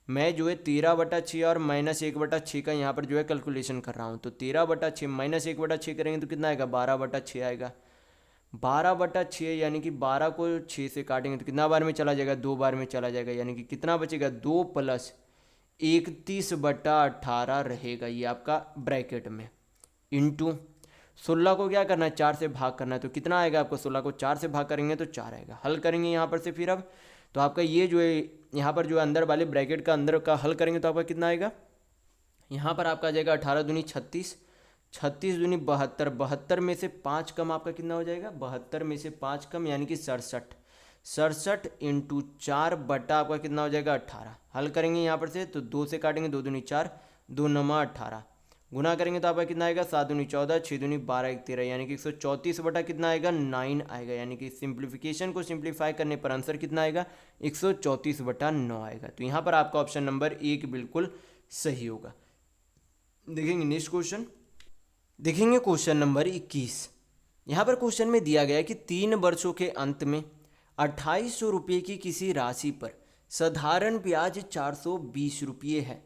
मैं जो है 13/6 और -1/6 का यहाँ पर जो है कैलकुलेशन कर रहा हूँ। तो 13/6 -1/6 करेंगे तो कितना आएगा, 12/6 आएगा। 12/6 यानी कि 12 को 6 से काटेंगे तो कितना बार में चला जाएगा, 2 बार में चला जाएगा, यानी कि कितना बचेगा, 2 + 31/18 रहेगा ये आपका ब्रैकेट में, इंटू 16 को क्या करना है, 4 से भाग करना है। तो कितना आएगा आपको, 16 को 4 से भाग करेंगे तो 4 आएगा। हल करेंगे यहाँ पर से फिर अब तो आपका ये जो है यहाँ पर जो है अंदर वाले ब्रैकेट का अंदर का हल करेंगे तो आपका कितना आएगा, यहाँ पर आपका आ जाएगा 18 दूनी 36, 36 दूनी 72, 72 में से 5 कम आपका कितना हो जाएगा, 72 में से 5 कम यानी कि 67, 67 × 4 बटा आपका कितना हो जाएगा 18। हल करेंगे यहाँ पर से तो 2 से काटेंगे, 2 दूनी 4, 2 9 18, गुना करेंगे तो आपका कितना आएगा, 7 दूनी 14, 6 दूनी 12, 1 13, यानी कि 134 बटा कितना आएगा, 9 आएगा। यानी कि सिंप्लीफिकेशन को सिंप्लीफाई करने पर आंसर कितना आएगा, 134/9 आएगा। तो यहाँ पर आपका ऑप्शन नंबर 1 बिल्कुल सही होगा। देखेंगे नेक्स्ट क्वेश्चन, देखेंगे क्वेश्चन नंबर 21। यहाँ पर क्वेश्चन में दिया गया है कि 3 वर्षों के अंत में 2800 रुपये की किसी राशि पर साधारण ब्याज 420 रुपये है।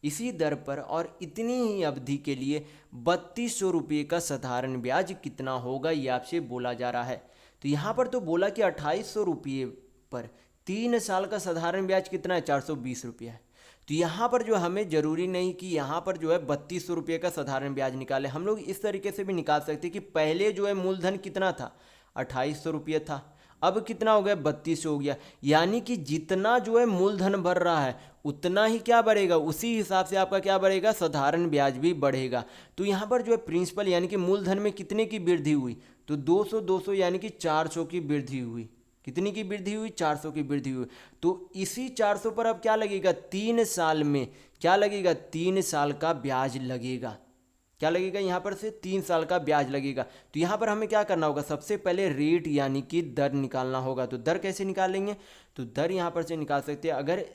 इसी दर पर और इतनी ही अवधि के लिए 3200 रुपये का साधारण ब्याज कितना होगा, ये आपसे बोला जा रहा है। तो यहाँ पर तो बोला कि 2800 रुपये पर 3 साल का साधारण ब्याज कितना है, 420 रुपये है। तो यहाँ पर जो हमें ज़रूरी नहीं कि यहाँ पर जो है 3200 रुपये का साधारण ब्याज निकाले, हम लोग इस तरीके से भी निकाल सकते कि पहले जो है मूलधन कितना था, 2800 रुपये था, अब कितना हो गया, 3200 हो गया। यानी कि जितना जो है मूलधन बढ़ रहा है उतना ही क्या बढ़ेगा, उसी हिसाब से आपका क्या बढ़ेगा, साधारण ब्याज भी बढ़ेगा। तो यहाँ पर जो है प्रिंसिपल यानी कि मूलधन में कितने की वृद्धि हुई, तो 200 200 यानी कि 400 की वृद्धि हुई। कितनी की वृद्धि हुई, 400 की वृद्धि हुई। तो इसी 400 पर अब क्या लगेगा, 3 साल में क्या लगेगा, 3 साल का ब्याज लगेगा। क्या लगेगा, यहाँ पर से 3 साल का ब्याज लगेगा। तो यहाँ पर हमें क्या करना होगा, सबसे पहले रेट यानी कि दर निकालना होगा। तो दर कैसे निकालेंगे, तो दर यहाँ पर से निकाल सकते हैं। अगर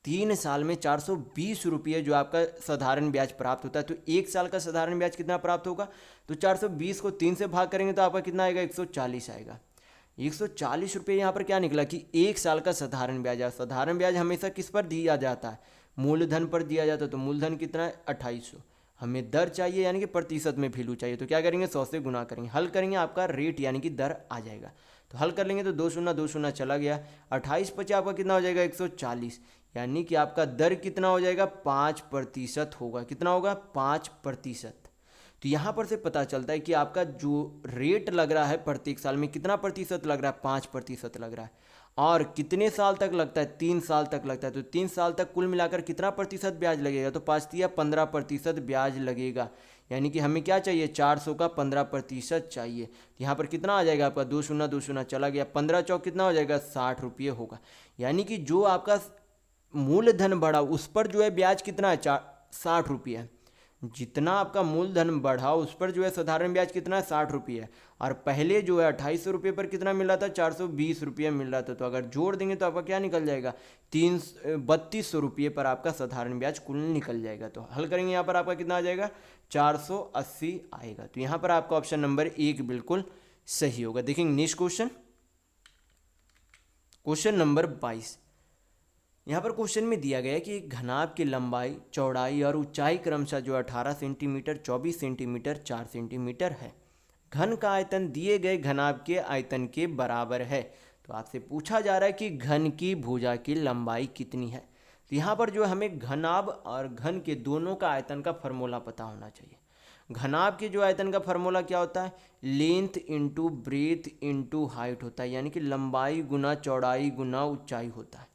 3 साल में 420 रुपये जो आपका साधारण ब्याज प्राप्त होता है, तो 1 साल का साधारण ब्याज कितना प्राप्त होगा, तो 420 को 3 से भाग करेंगे तो आपका कितना आएगा, 140 आएगा। 140 रुपये यहाँ पर क्या निकला कि 1 साल का साधारण ब्याज है। साधारण ब्याज हमेशा किस पर दिया जाता है, मूलधन पर दिया जाता है। तो मूलधन कितना है, 2800। हमें दर चाहिए यानी कि प्रतिशत में वैल्यू चाहिए, तो क्या करेंगे, 100 से गुना करेंगे। हल करेंगे, आपका रेट यानी कि दर आ जाएगा। तो हल कर लेंगे तो 2 शून्य 2 शून्य चला गया, 28 × 50 आपका कितना हो जाएगा, 140, यानी कि आपका दर कितना हो जाएगा, 5% होगा। कितना होगा, 5%। तो यहाँ पर से पता चलता है कि आपका जो रेट लग रहा है प्रत्येक साल में कितना प्रतिशत लग रहा है, 5% लग रहा है। और कितने साल तक लगता है, 3 साल तक लगता है। तो 3 साल तक कुल मिलाकर कितना प्रतिशत ब्याज लगेगा, तो 5 या 15% ब्याज लगेगा। यानी कि हमें क्या चाहिए, 400 का 15% चाहिए। तो यहाँ पर कितना आ जाएगा आपका, 2 शून्य 2 शून्य चला गया, 15 चौक कितना हो जाएगा, 60 रुपये होगा। यानी कि जो आपका मूलधन बढ़ा उस पर जो है ब्याज कितना है, 60 रुपये। जितना आपका मूलधन बढ़ा उस पर जो है साधारण ब्याज कितना है, 60 रुपये। और पहले जो है 2800 रुपये पर कितना मिल रहा था, 420 रुपये मिल रहा था। तो अगर जोड़ देंगे तो आपका क्या निकल जाएगा, 3200 रुपये पर आपका साधारण ब्याज कुल निकल जाएगा। तो हल करेंगे, यहाँ पर आपका कितना आ जाएगा, 480 आएगा। तो यहाँ पर आपका ऑप्शन नंबर 1 बिल्कुल सही होगा। देखेंगे नेक्स्ट क्वेश्चन, क्वेश्चन नंबर 22। यहाँ पर क्वेश्चन में दिया गया है कि एक घनाभ की लंबाई, चौड़ाई और ऊंचाई क्रमशः जो 18 सेंटीमीटर, 24 सेंटीमीटर, 4 सेंटीमीटर है। घन का आयतन दिए गए घनाभ के आयतन के बराबर है। तो आपसे पूछा जा रहा है कि घन की भुजा की लंबाई कितनी है। तो यहाँ पर जो हमें घनाभ और घन के दोनों का आयतन का फॉर्मूला पता होना चाहिए। घनाभ के जो आयतन का फॉर्मूला क्या होता है, length into breadth into height होता है, यानी कि लंबाई गुना चौड़ाई गुना ऊंचाई होता है।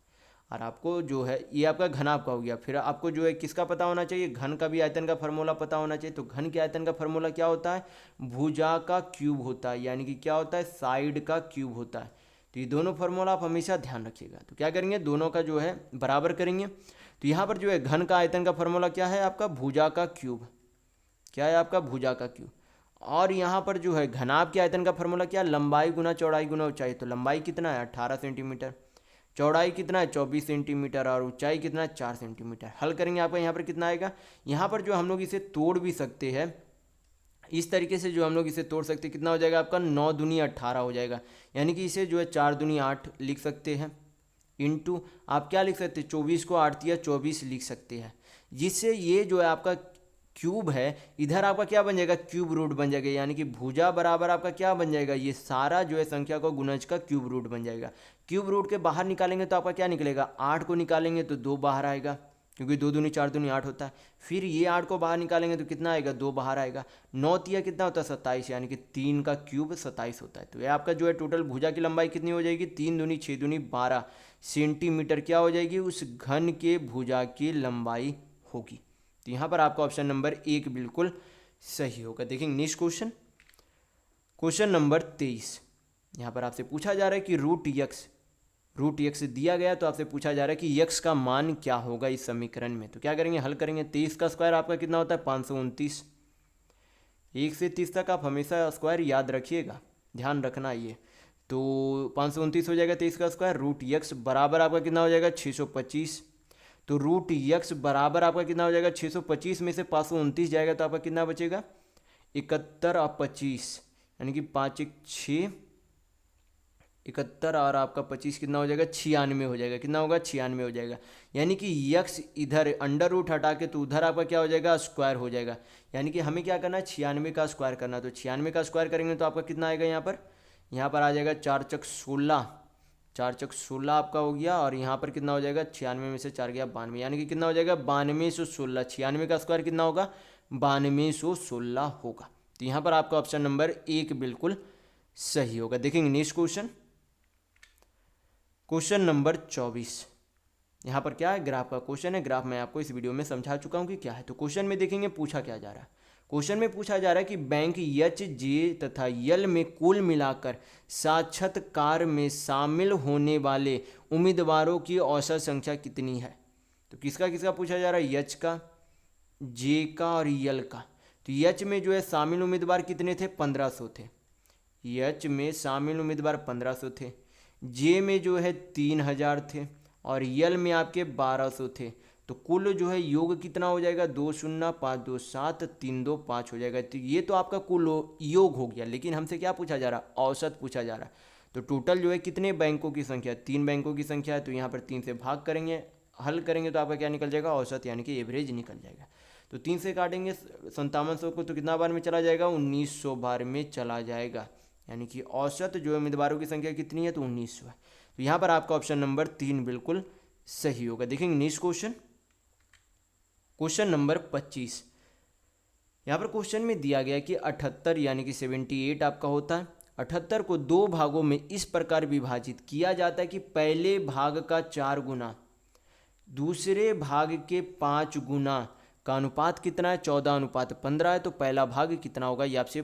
और आपको जो है ये आपका घनाभ का हो गया। फिर आपको जो है किसका पता होना चाहिए, घन का भी आयतन का फॉर्मूला पता होना चाहिए। तो घन के आयतन का फॉर्मूला क्या होता है, भुजा का क्यूब होता है, यानी कि क्या होता है, साइड का क्यूब होता है। तो ये दोनों फार्मूला आप हमेशा ध्यान रखिएगा। तो क्या करेंगे, दोनों का जो है बराबर करेंगे। तो यहाँ पर जो है घन का आयतन का फॉर्मूला क्या है आपका, भुजा का क्यूब। क्या है आपका, भुजा का क्यूब। और यहाँ पर जो है घनाभ के आयतन का फॉर्मूला क्या, लंबाई गुना चौड़ाई गुना ऊंचाई। तो लंबाई कितना है, 18 सेंटीमीटर, चौड़ाई कितना है, 24 सेंटीमीटर, और ऊंचाई कितना है, 4 सेंटीमीटर। हल करेंगे, आपका यहाँ पर कितना आएगा। यहाँ पर जो हम लोग इसे तोड़ भी सकते हैं, इस तरीके से जो हम लोग इसे तोड़ सकते हैं, कितना हो जाएगा आपका, 9 दूनी 18 हो जाएगा। यानी कि इसे जो है 4 दूनी 8 लिख सकते हैं, इंटू आप क्या लिख सकते हैं, 24 को 8 या 24 लिख सकते हैं। जिससे ये जो है आपका क्यूब है, इधर आपका क्या बन जाएगा, क्यूब रूट बन जाएगा। यानी कि भुजा बराबर आपका क्या बन जाएगा, ये सारा जो है संख्या को गुणज का क्यूब रूट बन जाएगा। क्यूब रूट के बाहर निकालेंगे तो आपका क्या निकलेगा, 8 को निकालेंगे तो 2 बाहर आएगा, क्योंकि 2 दूनी 4 दूनी 8 होता है। फिर ये 8 को बाहर निकालेंगे तो कितना आएगा, 2 बाहर आएगा। 9 तिया कितना होता है, 27, यानी कि 3 का क्यूब 27 होता है। तो ये आपका जो है टोटल भुजा की लंबाई कितनी हो जाएगी, 3 दूनी 6 दूनी 12 सेंटीमीटर क्या हो जाएगी, उस घन के भुजा की लंबाई होगी। तो यहाँ पर आपका ऑप्शन नंबर 1 बिल्कुल सही होगा। देखेंगे नेक्स्ट क्वेश्चन, क्वेश्चन नंबर 23। यहाँ पर आपसे पूछा जा रहा है कि रूट यक्स दिया गया, तो आपसे पूछा जा रहा है कि यक्स का मान क्या होगा इस समीकरण में। तो क्या करेंगे, हल करेंगे। 23 का स्क्वायर आपका कितना होता है, 529। 1 से 30 तक आप हमेशा स्क्वायर याद रखिएगा, ध्यान रखना ये। तो 529 हो जाएगा 23 का स्क्वायर। रूट यक्स बराबर आपका कितना हो जाएगा, 625। तो रूट यक्स बराबर आपका कितना हो जाएगा, 625 में से 529 जाएगा तो आपका कितना बचेगा, 71 और 25, यानी कि 5 1 6, 71 और आपका 25 कितना हो जाएगा, 96 हो जाएगा। कितना होगा, 96 हो जाएगा। यानी कि यक्स इधर अंडर रूट हटा के तो उधर आपका क्या हो जाएगा, स्क्वायर हो जाएगा। यानी कि हमें क्या करना है, 96 का स्क्वायर करना। तो 96 का स्क्वायर करेंगे तो आपका कितना आएगा, यहाँ पर आ जाएगा 4 चक 16, 4 चक 16 आपका हो गया। और यहाँ पर कितना हो जाएगा, 96 में से 4 गया 92, यानी कि कितना हो जाएगा, 9216। 96 का स्क्वायर कितना होगा, 9216 होगा। तो यहाँ पर आपका ऑप्शन नंबर 1 बिल्कुल सही होगा। देखेंगे नेक्स्ट क्वेश्चन, क्वेश्चन नंबर 24। यहाँ पर क्या है, ग्राफ का क्वेश्चन है। ग्राफ मैं आपको इस वीडियो में समझा चुका हूँ कि क्या है। तो क्वेश्चन में देखेंगे पूछा क्या जा रहा है। क्वेश्चन में पूछा जा रहा है कि बैंक एच, जे तथा यल में कुल मिलाकर साक्षात्कार में शामिल होने वाले उम्मीदवारों की औसत संख्या कितनी है। तो किसका किसका पूछा जा रहा है, एच का, जे का और यल का। तो एच में जो है शामिल उम्मीदवार कितने थे, 1500 थे। एच में शामिल उम्मीदवार 1500 थे। जे में जो है 3000 थे और यल में आपके 1200 थे। तो कुल जो है योग कितना हो जाएगा, 2 0 5 2 7 3 2 5 हो जाएगा। तो ये तो आपका कुल योग हो गया। लेकिन हमसे क्या पूछा जा रहा है, औसत पूछा जा रहा है। तो टोटल जो है कितने बैंकों की संख्या, 3 बैंकों की संख्या है। तो यहाँ पर 3 से भाग करेंगे, हल करेंगे तो आपका क्या निकल जाएगा, औसत, यानी कि एवरेज निकल जाएगा। तो 3 से काटेंगे 5700 को, तो कितना बार में चला जाएगा, 1900 बार में चला जाएगा। यानी कि औसत जो है उम्मीदवारों की संख्या कितनी है, तो 1900 है। तो यहाँ पर आपका ऑप्शन नंबर 3 बिल्कुल सही होगा। देखेंगे नेक्स्ट क्वेश्चन, क्वेश्चन नंबर 25। यहाँ पर क्वेश्चन में दिया गया कि 78 यानी कि 78 आपका होता है। 78 को 2 भागों में इस प्रकार विभाजित किया जाता है कि पहले भाग का 4 गुना दूसरे भाग के 5 गुना का अनुपात कितना है, 14:15 है। तो पहला भाग कितना होगा, ये आपसे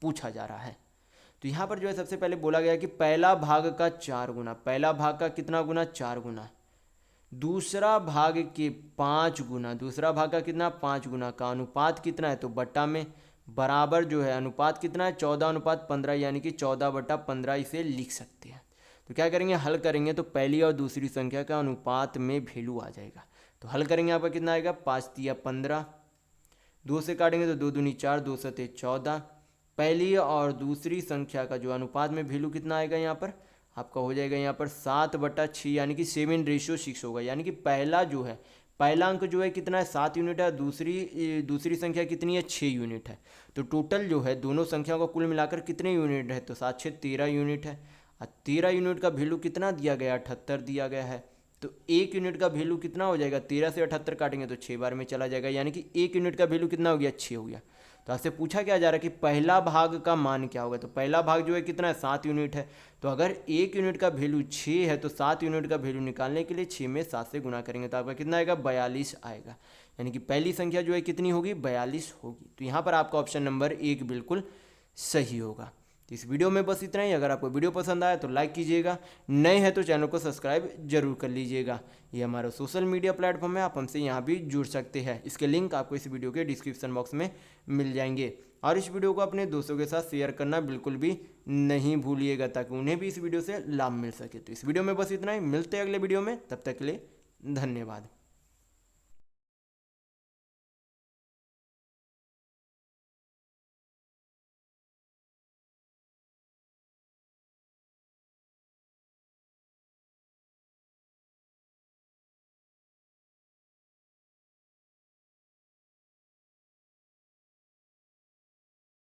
पूछा जा रहा है। तो यहाँ पर जो है सबसे पहले बोला गया कि पहला भाग का 4 गुना, पहला भाग का कितना गुना, 4 गुना, दूसरा भाग के 5 गुना, दूसरा भाग का कितना 5 गुना का अनुपात कितना है, तो बट्टा में बराबर जो है अनुपात कितना है 14:15, यानी कि 14/15 इसे लिख सकते हैं। तो क्या करेंगे, हल करेंगे तो पहली और दूसरी संख्या का अनुपात में वैल्यू आ जाएगा। तो हल करेंगे आपका कितना आएगा 5 तिया 15, 2 से काटेंगे तो 2 दूनी 4, 2 सते 14। पहली और दूसरी संख्या का जो अनुपात में वैल्यू कितना आएगा यहाँ पर आपका हो जाएगा यहाँ पर 7/6, यानी कि 7:6 होगा। यानी कि पहला जो है पहला अंक जो है कितना है 7 यूनिट है, दूसरी संख्या कितनी है 6 यूनिट है। तो टोटल जो है दोनों संख्याओं का कुल मिलाकर कितने यूनिट है, तो 7 6 13 यूनिट है। और 13 यूनिट का वैल्यू कितना दिया गया 78 दिया गया है। तो 1 यूनिट का वैल्यू कितना हो जाएगा, 13 से 78 काटेंगे तो 6 बार में चला जाएगा, यानी कि 1 यूनिट का वैल्यू कितना हो गया 6 हो गया। तो आपसे पूछा क्या जा रहा है कि पहला भाग का मान क्या होगा, तो पहला भाग जो है कितना है 7 यूनिट है। तो अगर 1 यूनिट का वैल्यू 6 है तो 7 यूनिट का वैल्यू निकालने के लिए 6 में 7 से गुना करेंगे तो आपका कितना आएगा 42 आएगा। यानी कि पहली संख्या जो है कितनी होगी 42 होगी। तो यहाँ पर आपका ऑप्शन नंबर 1 बिल्कुल सही होगा। तो इस वीडियो में बस इतना ही। अगर आपको वीडियो पसंद आया तो लाइक कीजिएगा, नए हैं तो चैनल को सब्सक्राइब जरूर कर लीजिएगा। ये हमारा सोशल मीडिया प्लेटफॉर्म है, आप हमसे यहाँ भी जुड़ सकते हैं। इसके लिंक आपको इस वीडियो के डिस्क्रिप्शन बॉक्स में मिल जाएंगे। और इस वीडियो को अपने दोस्तों के साथ शेयर करना बिल्कुल भी नहीं भूलिएगा ताकि उन्हें भी इस वीडियो से लाभ मिल सके। तो इस वीडियो में बस इतना ही, मिलते हैं अगले वीडियो में, तब तक के लिए धन्यवाद।